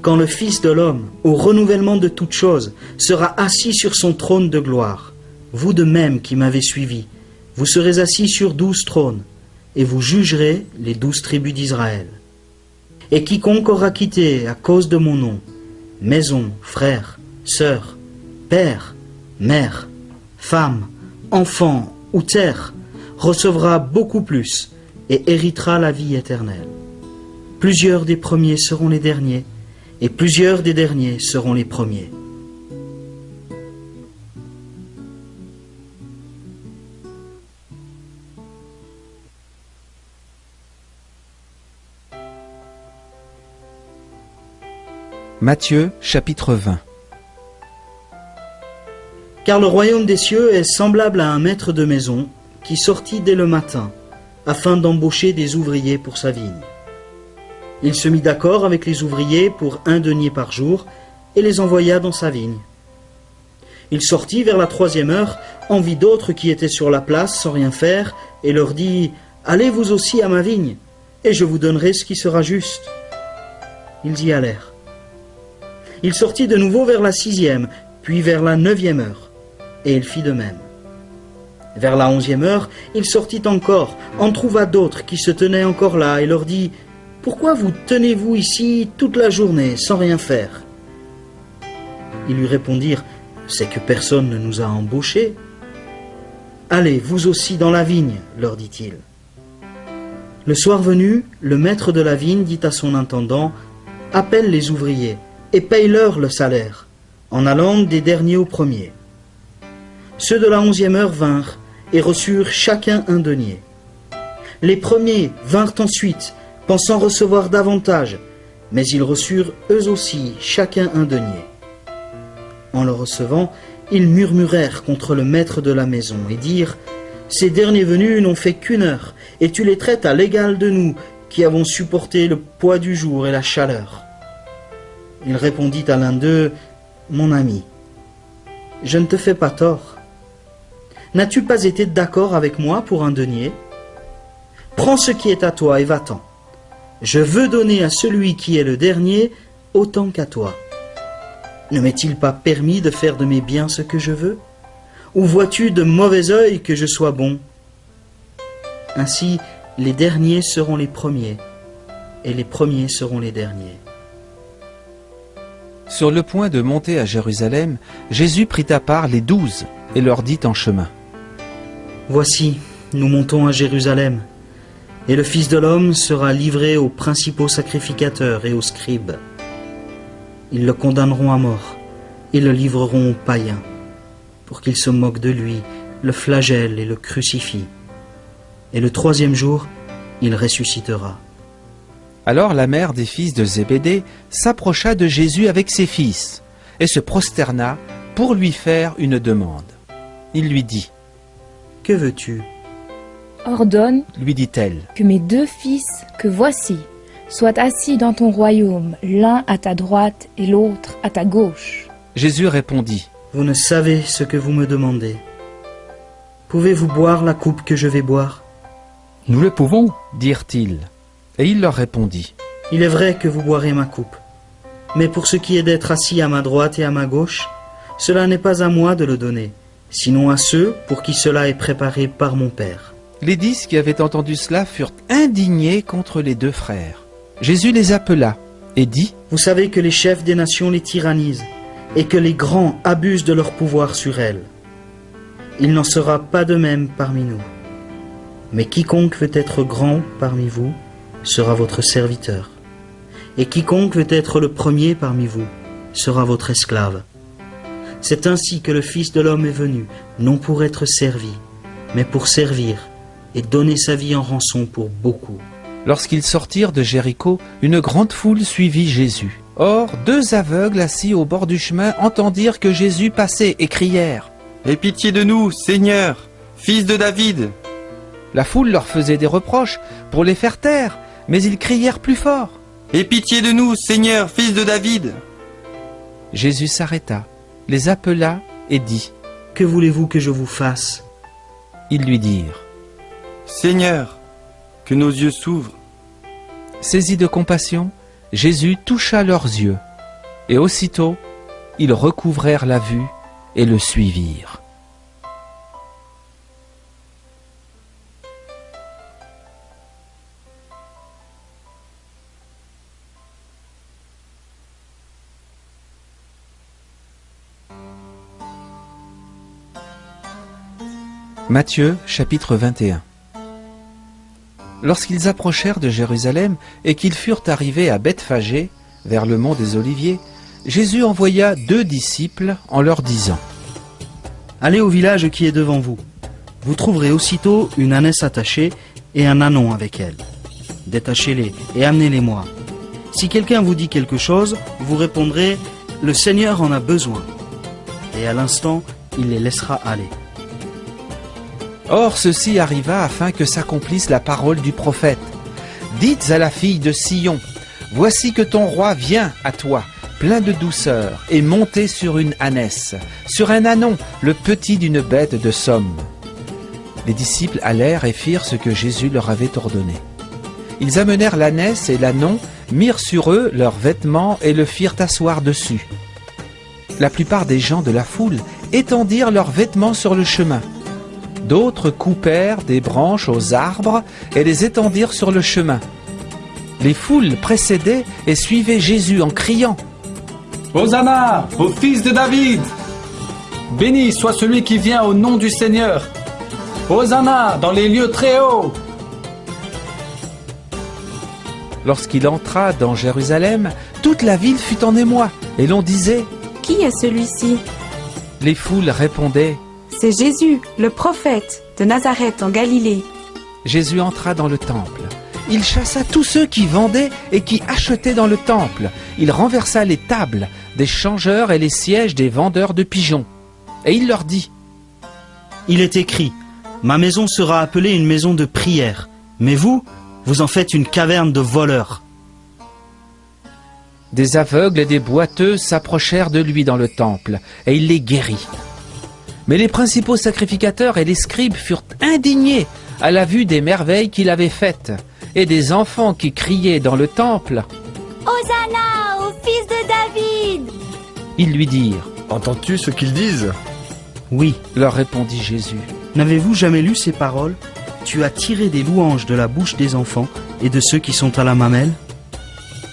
quand le Fils de l'homme, au renouvellement de toutes choses, sera assis sur son trône de gloire, vous de même qui m'avez suivi, vous serez assis sur 12 trônes, et vous jugerez les 12 tribus d'Israël. Et quiconque aura quitté à cause de mon nom, maison, frère, sœur, père, mère, femme, enfant ou terre, recevra beaucoup plus et héritera la vie éternelle. Plusieurs des premiers seront les derniers, et plusieurs des derniers seront les premiers. Matthieu chapitre 20. Car le royaume des cieux est semblable à un maître de maison qui sortit dès le matin, afin d'embaucher des ouvriers pour sa vigne. Il se mit d'accord avec les ouvriers pour 1 denier par jour et les envoya dans sa vigne. Il sortit vers la 3e heure, en vit d'autres qui étaient sur la place sans rien faire, et leur dit: Allez vous aussi à ma vigne, et je vous donnerai ce qui sera juste. Ils y allèrent. Il sortit de nouveau vers la 6e, puis vers la 9e heure, et il fit de même. Vers la 11e heure, il sortit encore, en trouva d'autres qui se tenaient encore là, et leur dit « Pourquoi vous tenez-vous ici toute la journée sans rien faire ?» Ils lui répondirent « C'est que personne ne nous a embauchés. »« Allez, vous aussi dans la vigne, leur dit-il. » Le soir venu, le maître de la vigne dit à son intendant « Appelle les ouvriers et paye-leur le salaire, en allant des derniers aux premiers. » Ceux de la 11e heure vinrent et reçurent chacun un denier. Les premiers vinrent ensuite, pensant recevoir davantage, mais ils reçurent eux aussi chacun un denier. En le recevant, ils murmurèrent contre le maître de la maison et dirent « Ces derniers venus n'ont fait qu'1 heure, et tu les traites à l'égal de nous, qui avons supporté le poids du jour et la chaleur. » Il répondit à l'un d'eux « Mon ami, je ne te fais pas tort. N'as-tu pas été d'accord avec moi pour un denier? Prends ce qui est à toi et va-t'en. Je veux donner à celui qui est le dernier autant qu'à toi. Ne m'est-il pas permis de faire de mes biens ce que je veux? Ou vois-tu de mauvais œil que je sois bon? Ainsi, les derniers seront les premiers, et les premiers seront les derniers. » Sur le point de monter à Jérusalem, Jésus prit à part les 12 et leur dit en chemin: « Voici, nous montons à Jérusalem, et le Fils de l'homme sera livré aux principaux sacrificateurs et aux scribes. Ils le condamneront à mort, et le livreront aux païens, pour qu'ils se moquent de lui, le flagellent et le crucifient. Et le 3e jour, il ressuscitera. » Alors la mère des fils de Zébédée s'approcha de Jésus avec ses fils et se prosterna pour lui faire une demande. Il lui dit: « Que veux-tu? » Ordonne, lui dit-elle, que mes 2 fils, que voici, soient assis dans ton royaume, l'un à ta droite et l'autre à ta gauche. Jésus répondit: Vous ne savez ce que vous me demandez. Pouvez-vous boire la coupe que je vais boire? Nous le pouvons. dirent-ils. Et il leur répondit: Il est vrai que vous boirez ma coupe, mais pour ce qui est d'être assis à ma droite et à ma gauche, cela n'est pas à moi de le donner, sinon à ceux pour qui cela est préparé par mon Père. Les 10 qui avaient entendu cela furent indignés contre les 2 frères. Jésus les appela et dit: Vous savez que les chefs des nations les tyrannisent, et que les grands abusent de leur pouvoir sur elles. Il n'en sera pas de même parmi nous. Mais quiconque veut être grand parmi vous sera votre serviteur. Et quiconque veut être le premier parmi vous sera votre esclave. C'est ainsi que le Fils de l'homme est venu, non pour être servi, mais pour servir et donner sa vie en rançon pour beaucoup. Lorsqu'ils sortirent de Jéricho, une grande foule suivit Jésus. Or, 2 aveugles assis au bord du chemin entendirent que Jésus passait et crièrent: Aie pitié de nous, Seigneur, fils de David. La foule leur faisait des reproches pour les faire taire, mais ils crièrent plus fort: Aie pitié de nous, Seigneur, fils de David. Jésus s'arrêta, les appela et dit: Que voulez-vous que je vous fasse? Ils lui dirent: Seigneur, que nos yeux s'ouvrent. Saisi de compassion, Jésus toucha leurs yeux, et aussitôt, ils recouvrèrent la vue et le suivirent. Matthieu, chapitre 21. Lorsqu'ils approchèrent de Jérusalem et qu'ils furent arrivés à Bethphagée, vers le mont des Oliviers, Jésus envoya 2 disciples en leur disant: Allez au village qui est devant vous. Vous trouverez aussitôt une ânesse attachée et un ânon avec elle. Détachez-les et amenez-les-moi. Si quelqu'un vous dit quelque chose, vous répondrez: Le Seigneur en a besoin. Et à l'instant, il les laissera aller. Or ceci arriva afin que s'accomplisse la parole du prophète. Dites à la fille de Sion: Voici que ton roi vient à toi, plein de douceur, et monté sur une ânesse, sur un ânon, le petit d'une bête de somme. Les disciples allèrent et firent ce que Jésus leur avait ordonné. Ils amenèrent l'ânesse et l'ânon, mirent sur eux leurs vêtements et le firent asseoir dessus. La plupart des gens de la foule étendirent leurs vêtements sur le chemin. D'autres coupèrent des branches aux arbres et les étendirent sur le chemin. Les foules précédaient et suivaient Jésus en criant « Hosanna, au fils de David ! Béni soit celui qui vient au nom du Seigneur ! Hosanna dans les lieux très hauts !» Lorsqu'il entra dans Jérusalem, toute la ville fut en émoi, et l'on disait « Qui est celui-ci » Les foules répondaient « C'est Jésus, le prophète, de Nazareth en Galilée. » Jésus entra dans le temple. Il chassa tous ceux qui vendaient et qui achetaient dans le temple. Il renversa les tables des changeurs et les sièges des vendeurs de pigeons. Et il leur dit « Il est écrit, ma maison sera appelée une maison de prière, mais vous en faites une caverne de voleurs. » Des aveugles et des boiteux s'approchèrent de lui dans le temple, et il les guérit. Mais les principaux sacrificateurs et les scribes furent indignés à la vue des merveilles qu'il avait faites, et des enfants qui criaient dans le temple « Hosanna au fils de David !» Ils lui dirent « Entends-tu ce qu'ils disent ?» « Oui, leur répondit Jésus. N'avez-vous jamais lu ces paroles ? Tu as tiré des louanges de la bouche des enfants et de ceux qui sont à la mamelle. »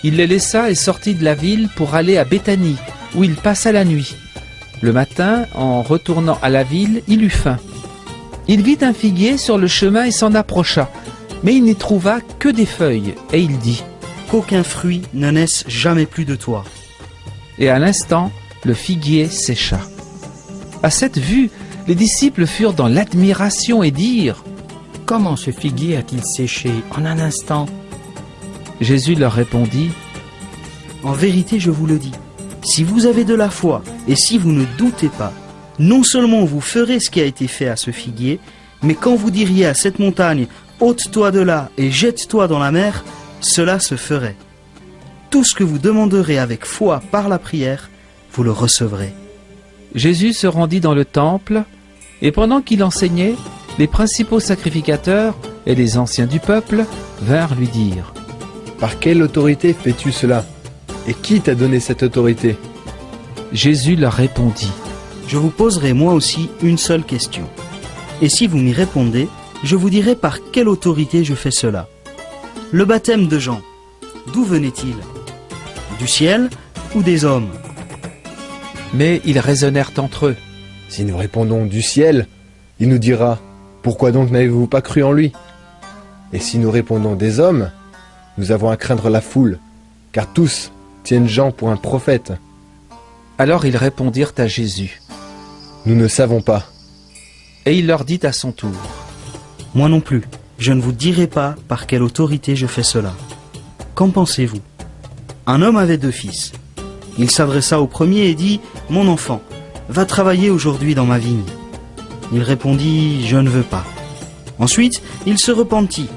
Il les laissa et sortit de la ville pour aller à Béthanie, où il passa la nuit. Le matin, en retournant à la ville, il eut faim. Il vit un figuier sur le chemin et s'en approcha, mais il n'y trouva que des feuilles, et il dit « Qu'aucun fruit ne naisse jamais plus de toi. » Et à l'instant, le figuier sécha. À cette vue, les disciples furent dans l'admiration et dirent « Comment ce figuier a-t-il séché en un instant ?» Jésus leur répondit « En vérité, je vous le dis, si vous avez de la foi et si vous ne doutez pas, non seulement vous ferez ce qui a été fait à ce figuier, mais quand vous diriez à cette montagne « ôte-toi de là et jette-toi dans la mer », cela se ferait. Tout ce que vous demanderez avec foi par la prière, vous le recevrez. » Jésus se rendit dans le temple, et pendant qu'il enseignait, les principaux sacrificateurs et les anciens du peuple vinrent lui dire « Par quelle autorité fais-tu cela? Et qui t'a donné cette autorité ?» Jésus leur répondit « Je vous poserai moi aussi une seule question. Et si vous m'y répondez, je vous dirai par quelle autorité je fais cela. Le baptême de Jean, d'où venait-il? Du ciel ou des hommes ?» Mais ils raisonnèrent entre eux. « Si nous répondons du ciel, il nous dira « Pourquoi donc n'avez-vous pas cru en lui ?» Et si nous répondons des hommes, nous avons à craindre la foule, car tous tiennent Jean pour un prophète. » Alors ils répondirent à Jésus « Nous ne savons pas. » Et il leur dit à son tour « Moi non plus, je ne vous dirai pas par quelle autorité je fais cela. Qu'en pensez-vous? Un homme avait 2 fils. Il s'adressa au premier et dit « Mon enfant, va travailler aujourd'hui dans ma vigne. » Il répondit « Je ne veux pas. » Ensuite, il se repentit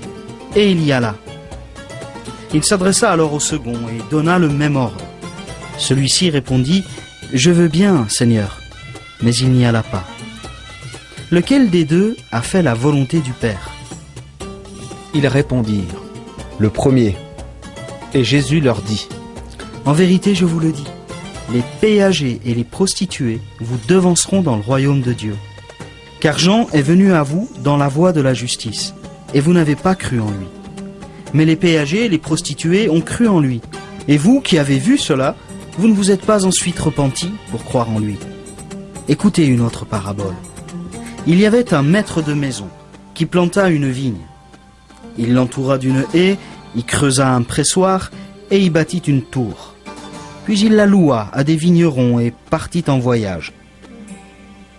et il y alla. Il s'adressa alors au second et donna le même ordre. Celui-ci répondit « Je veux bien, Seigneur. » Mais il n'y alla pas. Lequel des 2 a fait la volonté du Père? Ils répondirent « Le premier. » Et Jésus leur dit En vérité, je vous le dis, les péagers et les prostituées vous devanceront dans le royaume de Dieu. Car Jean est venu à vous dans la voie de la justice, et vous n'avez pas cru en lui. Mais les péagers et les prostituées ont cru en lui. Et vous qui avez vu cela, vous ne vous êtes pas ensuite repentis pour croire en lui. Écoutez une autre parabole. Il y avait un maître de maison qui planta une vigne. Il l'entoura d'une haie, y creusa un pressoir et y bâtit une tour. Puis il la loua à des vignerons et partit en voyage.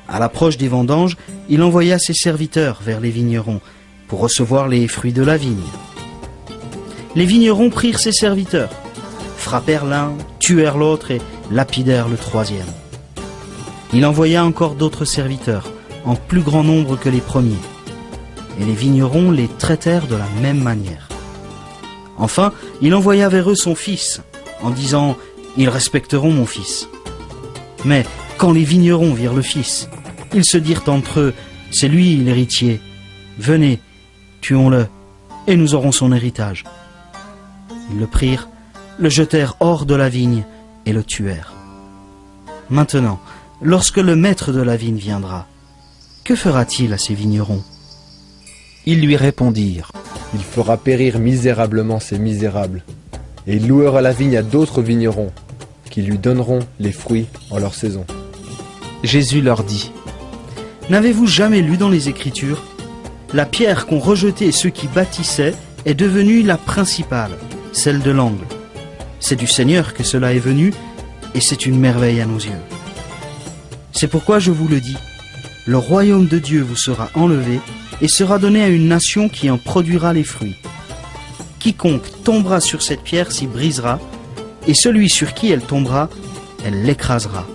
À l'approche des vendanges, il envoya ses serviteurs vers les vignerons pour recevoir les fruits de la vigne. Les vignerons prirent ses serviteurs, frappèrent l'un, tuèrent l'autre et lapidèrent le troisième. Il envoya encore d'autres serviteurs, en plus grand nombre que les premiers, et les vignerons les traitèrent de la même manière. Enfin, il envoya vers eux son fils, en disant « Ils respecteront mon fils. » Mais quand les vignerons virent le fils, ils se dirent entre eux « C'est lui l'héritier. Venez, tuons-le, et nous aurons son héritage. » Ils le prirent, le jetèrent hors de la vigne et le tuèrent. Maintenant, lorsque le maître de la vigne viendra, que fera-t-il à ces vignerons? Ils lui répondirent. Il fera périr misérablement ces misérables, et il louera la vigne à d'autres vignerons, qui lui donneront les fruits en leur saison. Jésus leur dit. N'avez-vous jamais lu dans les Écritures? La pierre qu'ont rejetée ceux qui bâtissaient est devenue la principale, celle de l'angle. C'est du Seigneur que cela est venu, et c'est une merveille à nos yeux. C'est pourquoi je vous le dis, le royaume de Dieu vous sera enlevé et sera donné à une nation qui en produira les fruits. Quiconque tombera sur cette pierre s'y brisera, et celui sur qui elle tombera, elle l'écrasera.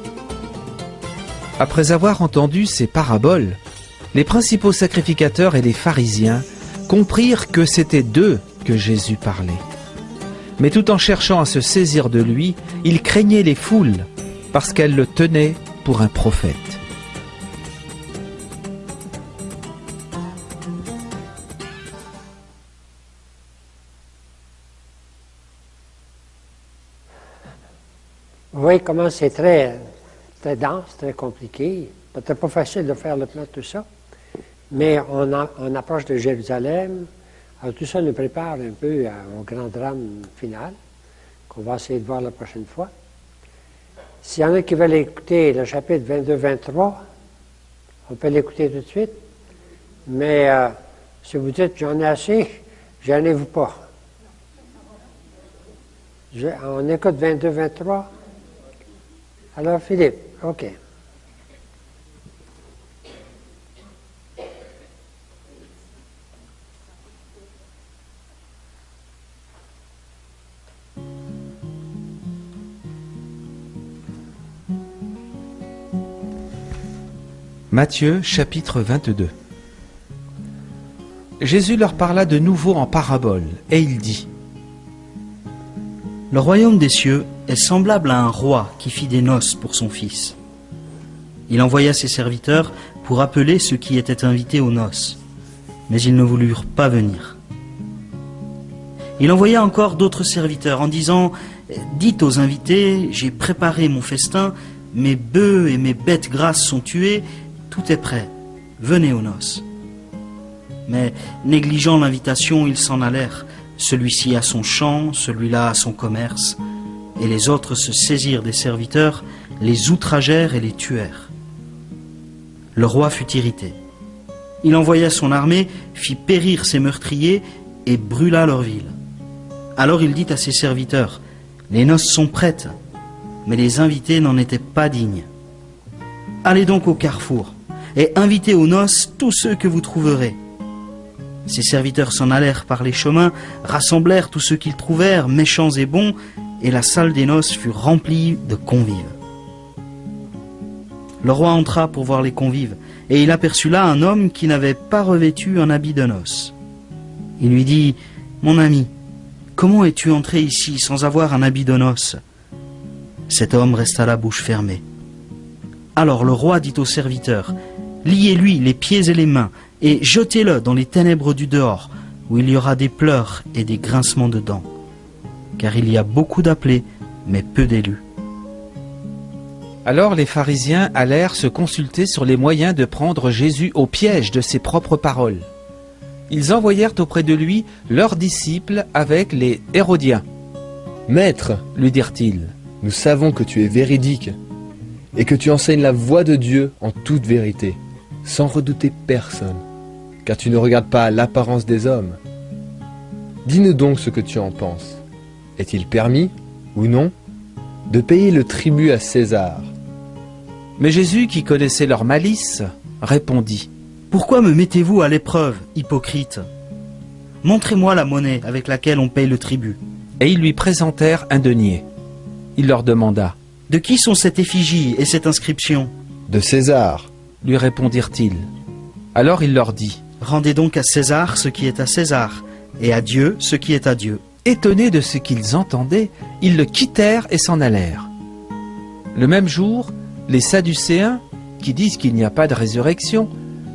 Après avoir entendu ces paraboles, les principaux sacrificateurs et les pharisiens comprirent que c'était d'eux que Jésus parlait. Mais tout en cherchant à se saisir de lui, ils craignaient les foules, parce qu'elles le tenaient pour un prophète. Vous voyez comment c'est très dense, très compliqué. Peut-être pas facile de faire le plan de tout ça. Mais on approche de Jérusalem. Alors tout ça nous prépare un peu au grand drame final, qu'on va essayer de voir la prochaine fois. S'il y en a qui veulent écouter le chapitre 22-23, on peut l'écouter tout de suite. Mais si vous dites j'en ai assez, gênez-vous pas. On écoute 22-23. Alors Philippe, OK. Matthieu chapitre 22. Jésus leur parla de nouveau en parabole, et il dit. Le royaume des cieux est semblable à un roi qui fit des noces pour son fils. Il envoya ses serviteurs pour appeler ceux qui étaient invités aux noces, mais ils ne voulurent pas venir. Il envoya encore d'autres serviteurs en disant « Dites aux invités, j'ai préparé mon festin, mes bœufs et mes bêtes grasses sont tués, tout est prêt, venez aux noces. » Mais négligeant l'invitation, ils s'en allèrent, celui-ci à son champ, celui-là à son commerce, et les autres se saisirent des serviteurs, les outragèrent et les tuèrent. Le roi fut irrité. Il envoya son armée, fit périr ses meurtriers et brûla leur ville. Alors il dit à ses serviteurs, « Les noces sont prêtes, mais les invités n'en étaient pas dignes. Allez donc au carrefour et invitez aux noces tous ceux que vous trouverez. » Ses serviteurs s'en allèrent par les chemins, rassemblèrent tous ceux qu'ils trouvèrent, méchants et bons, et la salle des noces fut remplie de convives. Le roi entra pour voir les convives, et il aperçut là un homme qui n'avait pas revêtu un habit de noces. Il lui dit, « Mon ami, comment es-tu entré ici sans avoir un habit de noces ?» Cet homme resta la bouche fermée. Alors le roi dit aux serviteurs, « Liez-lui les pieds et les mains, et jetez-le dans les ténèbres du dehors, où il y aura des pleurs et des grincements de dents. Car il y a beaucoup d'appelés, mais peu d'élus. » Alors les pharisiens allèrent se consulter sur les moyens de prendre Jésus au piège de ses propres paroles. Ils envoyèrent auprès de lui leurs disciples avec les Hérodiens. « Maître, lui dirent-ils, nous savons que tu es véridique, et que tu enseignes la voie de Dieu en toute vérité, sans redouter personne, car tu ne regardes pas l'apparence des hommes. Dis-nous donc ce que tu en penses. Est-il permis, ou non, de payer le tribut à César ?» Mais Jésus, qui connaissait leur malice, répondit, « Pourquoi me mettez-vous à l'épreuve, hypocrite? Montrez-moi la monnaie avec laquelle on paye le tribut. » Et ils lui présentèrent un denier. Il leur demanda, « De qui sont cette effigie et cette inscription? »« De César, » lui répondirent-ils. Alors il leur dit, « Rendez donc à César ce qui est à César, et à Dieu ce qui est à Dieu. » Étonnés de ce qu'ils entendaient, ils le quittèrent et s'en allèrent. Le même jour, les Sadducéens, qui disent qu'il n'y a pas de résurrection,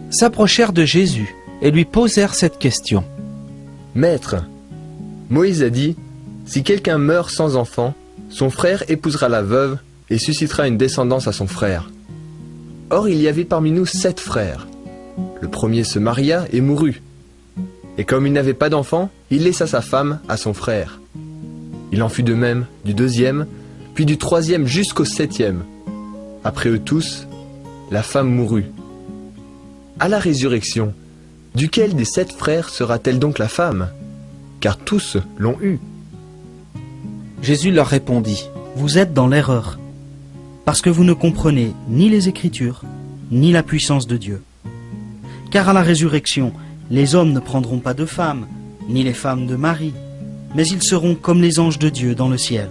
s'approchèrent de Jésus et lui posèrent cette question. « Maître, Moïse a dit, si quelqu'un meurt sans enfant, son frère épousera la veuve et suscitera une descendance à son frère. Or il y avait parmi nous 7 frères. Le premier se maria et mourut. Et comme il n'avait pas d'enfant, il laissa sa femme à son frère. Il en fut de même du deuxième, puis du troisième jusqu'au septième. Après eux tous, la femme mourut. À la résurrection, duquel des 7 frères sera-t-elle donc la femme? Car tous l'ont eue. Jésus leur répondit, Vous êtes dans l'erreur, parce que vous ne comprenez ni les Écritures, ni la puissance de Dieu. Car à la résurrection, les hommes ne prendront pas de femmes, ni les femmes de mari, mais ils seront comme les anges de Dieu dans le ciel.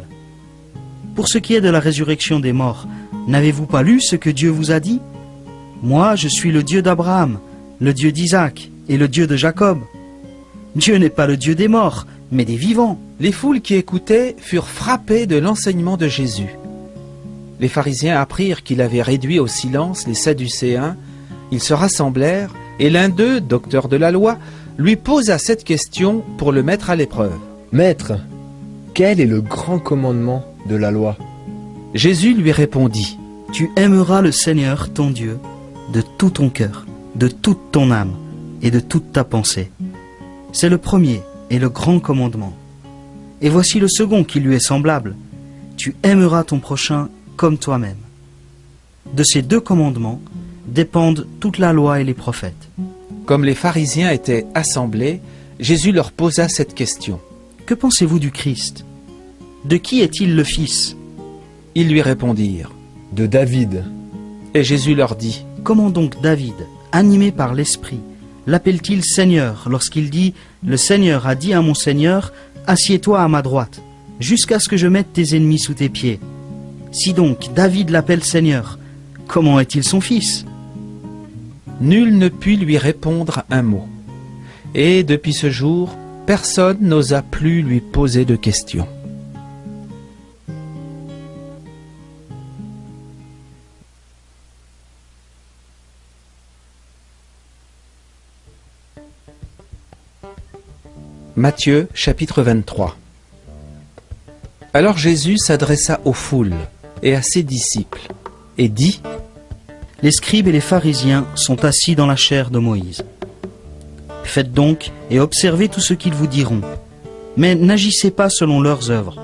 Pour ce qui est de la résurrection des morts, n'avez-vous pas lu ce que Dieu vous a dit? Moi, je suis le Dieu d'Abraham, le Dieu d'Isaac et le Dieu de Jacob. Dieu n'est pas le Dieu des morts, mais des vivants. Les foules qui écoutaient furent frappées de l'enseignement de Jésus. Les pharisiens apprirent qu'il avait réduit au silence les Sadducéens. Ils se rassemblèrent, et l'un d'eux, docteur de la loi, lui posa cette question pour le mettre à l'épreuve. Maître, quel est le grand commandement de la loi? Jésus lui répondit, Tu aimeras le Seigneur, ton Dieu, de tout ton cœur, de toute ton âme et de toute ta pensée. C'est le premier et le grand commandement. Et voici le second qui lui est semblable. Tu aimeras ton prochain comme toi-même. De ces 2 commandements dépendent toute la loi et les prophètes. Comme les pharisiens étaient assemblés, Jésus leur posa cette question. Que pensez-vous du Christ? De qui est-il le fils? Ils lui répondirent, De David. et Jésus leur dit, Comment donc David, animé par l'Esprit, l'appelle-t-il Seigneur lorsqu'il dit « Le Seigneur a dit à mon Seigneur, assieds-toi à ma droite, jusqu'à ce que je mette tes ennemis sous tes pieds ». Si donc David l'appelle Seigneur, comment est-il son fils? Nul ne put lui répondre un mot. Et depuis ce jour, personne n'osa plus lui poser de questions. Matthieu chapitre 23. Alors Jésus s'adressa aux foules et à ses disciples et dit, Les scribes et les pharisiens sont assis dans la chaire de Moïse. Faites donc et observez tout ce qu'ils vous diront, mais n'agissez pas selon leurs œuvres,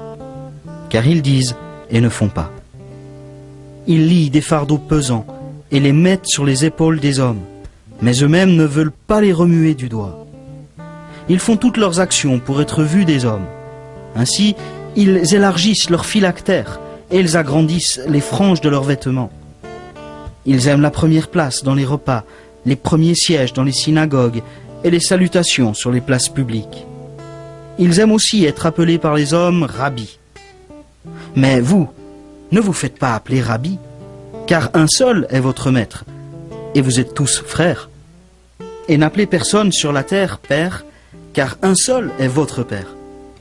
car ils disent et ne font pas. Ils lient des fardeaux pesants et les mettent sur les épaules des hommes, mais eux-mêmes ne veulent pas les remuer du doigt. Ils font toutes leurs actions pour être vus des hommes. Ainsi, ils élargissent leurs phylactères et ils agrandissent les franges de leurs vêtements. Ils aiment la première place dans les repas, les premiers sièges dans les synagogues et les salutations sur les places publiques. Ils aiment aussi être appelés par les hommes rabbis. Mais vous, ne vous faites pas appeler rabbi, car un seul est votre maître, et vous êtes tous frères. Et n'appelez personne sur la terre père, car un seul est votre Père,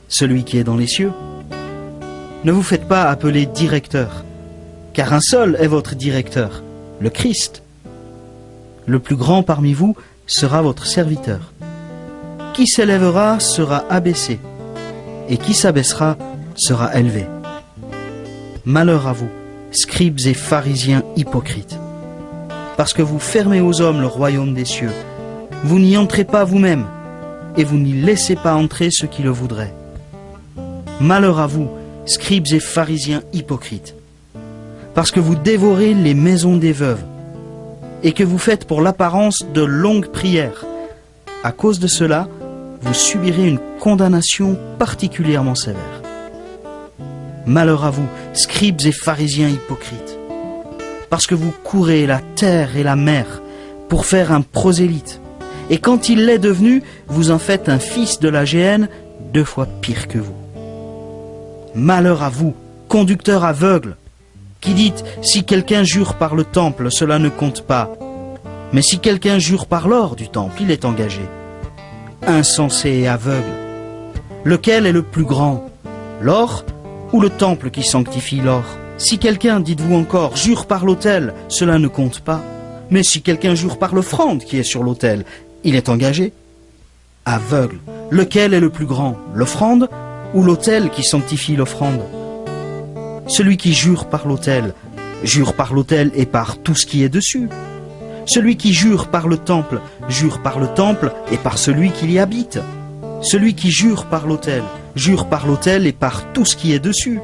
celui qui est dans les cieux. Ne vous faites pas appeler directeur, car un seul est votre directeur, le Christ. Le plus grand parmi vous sera votre serviteur. Qui s'élèvera sera abaissé, et qui s'abaissera sera élevé. Malheur à vous, scribes et pharisiens hypocrites, parce que vous fermez aux hommes le royaume des cieux. Vous n'y entrez pas vous-même, et vous n'y laissez pas entrer ceux qui le voudraient. Malheur à vous, scribes et pharisiens hypocrites, parce que vous dévorez les maisons des veuves, et que vous faites pour l'apparence de longues prières. À cause de cela, vous subirez une condamnation particulièrement sévère. Malheur à vous, scribes et pharisiens hypocrites, parce que vous courez la terre et la mer pour faire un prosélyte, et quand il l'est devenu, vous en faites un fils de la géhenne 2 fois pire que vous. Malheur à vous, conducteurs aveugles, qui dites, si quelqu'un jure par le temple, cela ne compte pas. Mais si quelqu'un jure par l'or du temple, il est engagé. Insensé et aveugle, lequel est le plus grand, l'or ou le temple qui sanctifie l'or? Si quelqu'un, dites-vous encore, jure par l'autel, cela ne compte pas. Mais si quelqu'un jure par l'offrande qui est sur l'autel, il est engagé. Aveugle, lequel est le plus grand, l'offrande ou l'autel qui sanctifie l'offrande? Celui qui jure par l'autel et par tout ce qui est dessus. Celui qui jure par le temple et par celui qui y habite. Celui qui jure par l'autel et par tout ce qui est dessus.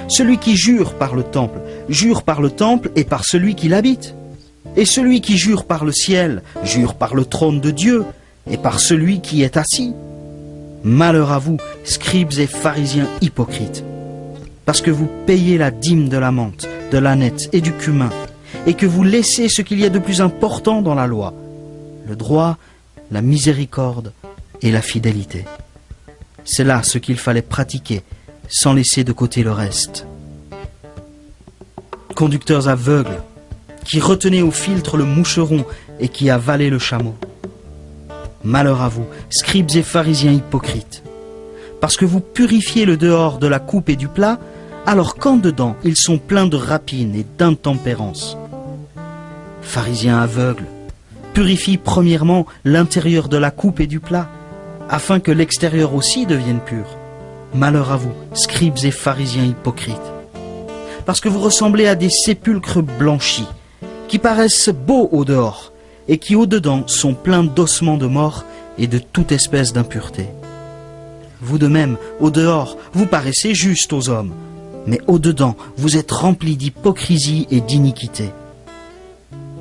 Celui qui jure par le temple et par celui qui l'habite. Et celui qui jure par le ciel, jure par le trône de Dieu et par celui qui est assis. Malheur à vous, scribes et pharisiens hypocrites, parce que vous payez la dîme de la menthe, de l'ânette et du cumin, et que vous laissez ce qu'il y a de plus important dans la loi, le droit, la miséricorde et la fidélité. C'est là ce qu'il fallait pratiquer, sans laisser de côté le reste. Conducteurs aveugles, qui retenaient au filtre le moucheron et qui avalaient le chameau. Malheur à vous, scribes et pharisiens hypocrites, parce que vous purifiez le dehors de la coupe et du plat, alors qu'en dedans ils sont pleins de rapine et d'intempérance. Pharisiens aveugles, purifie premièrement l'intérieur de la coupe et du plat, afin que l'extérieur aussi devienne pur. Malheur à vous, scribes et pharisiens hypocrites, parce que vous ressemblez à des sépulcres blanchis, qui paraissent beaux au dehors, et qui au dedans sont pleins d'ossements de mort et de toute espèce d'impureté. Vous de même, au dehors, vous paraissez justes aux hommes, mais au dedans, vous êtes remplis d'hypocrisie et d'iniquité.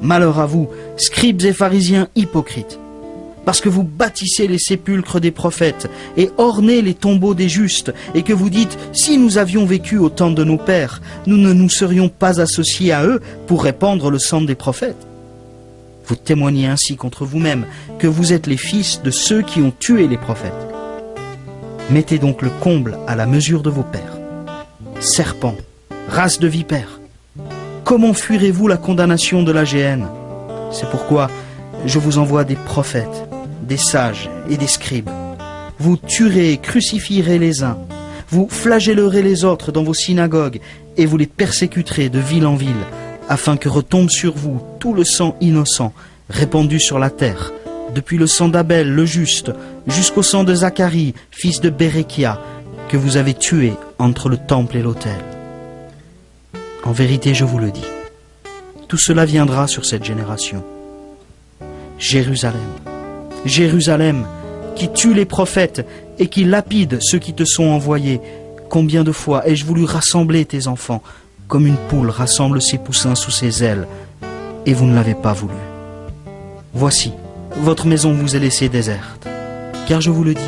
Malheur à vous, scribes et pharisiens hypocrites, parce que vous bâtissez les sépulcres des prophètes et ornez les tombeaux des justes, et que vous dites, si nous avions vécu au temps de nos pères, nous ne nous serions pas associés à eux pour répandre le sang des prophètes. Vous témoignez ainsi contre vous-même que vous êtes les fils de ceux qui ont tué les prophètes. Mettez donc le comble à la mesure de vos pères. Serpents, race de vipères, comment fuirez-vous la condamnation de la géhenne? C'est pourquoi je vous envoie des prophètes, des sages et des scribes. Vous tuerez et crucifierez les uns, vous flagellerez les autres dans vos synagogues et vous les persécuterez de ville en ville, afin que retombe sur vous tout le sang innocent répandu sur la terre, depuis le sang d'Abel le juste jusqu'au sang de Zacharie, fils de Béréchia, que vous avez tué entre le temple et l'autel. En vérité, je vous le dis, tout cela viendra sur cette génération. Jérusalem, Jérusalem, qui tue les prophètes et qui lapide ceux qui te sont envoyés, combien de fois ai-je voulu rassembler tes enfants, comme une poule rassemble ses poussins sous ses ailes, et vous ne l'avez pas voulu. Voici, votre maison vous est laissée déserte, car je vous le dis,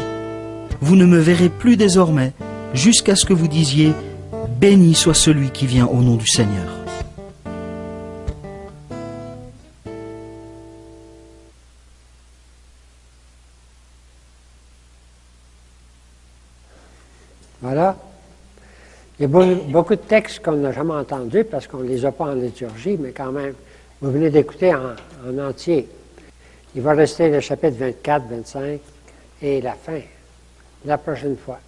vous ne me verrez plus désormais, jusqu'à ce que vous disiez, béni soit celui qui vient au nom du Seigneur. Voilà. Il y a beaucoup de textes qu'on n'a jamais entendus parce qu'on ne les a pas en liturgie, mais quand même, vous venez d'écouter en entier. Il va rester le chapitre 24, 25 et la fin, la prochaine fois.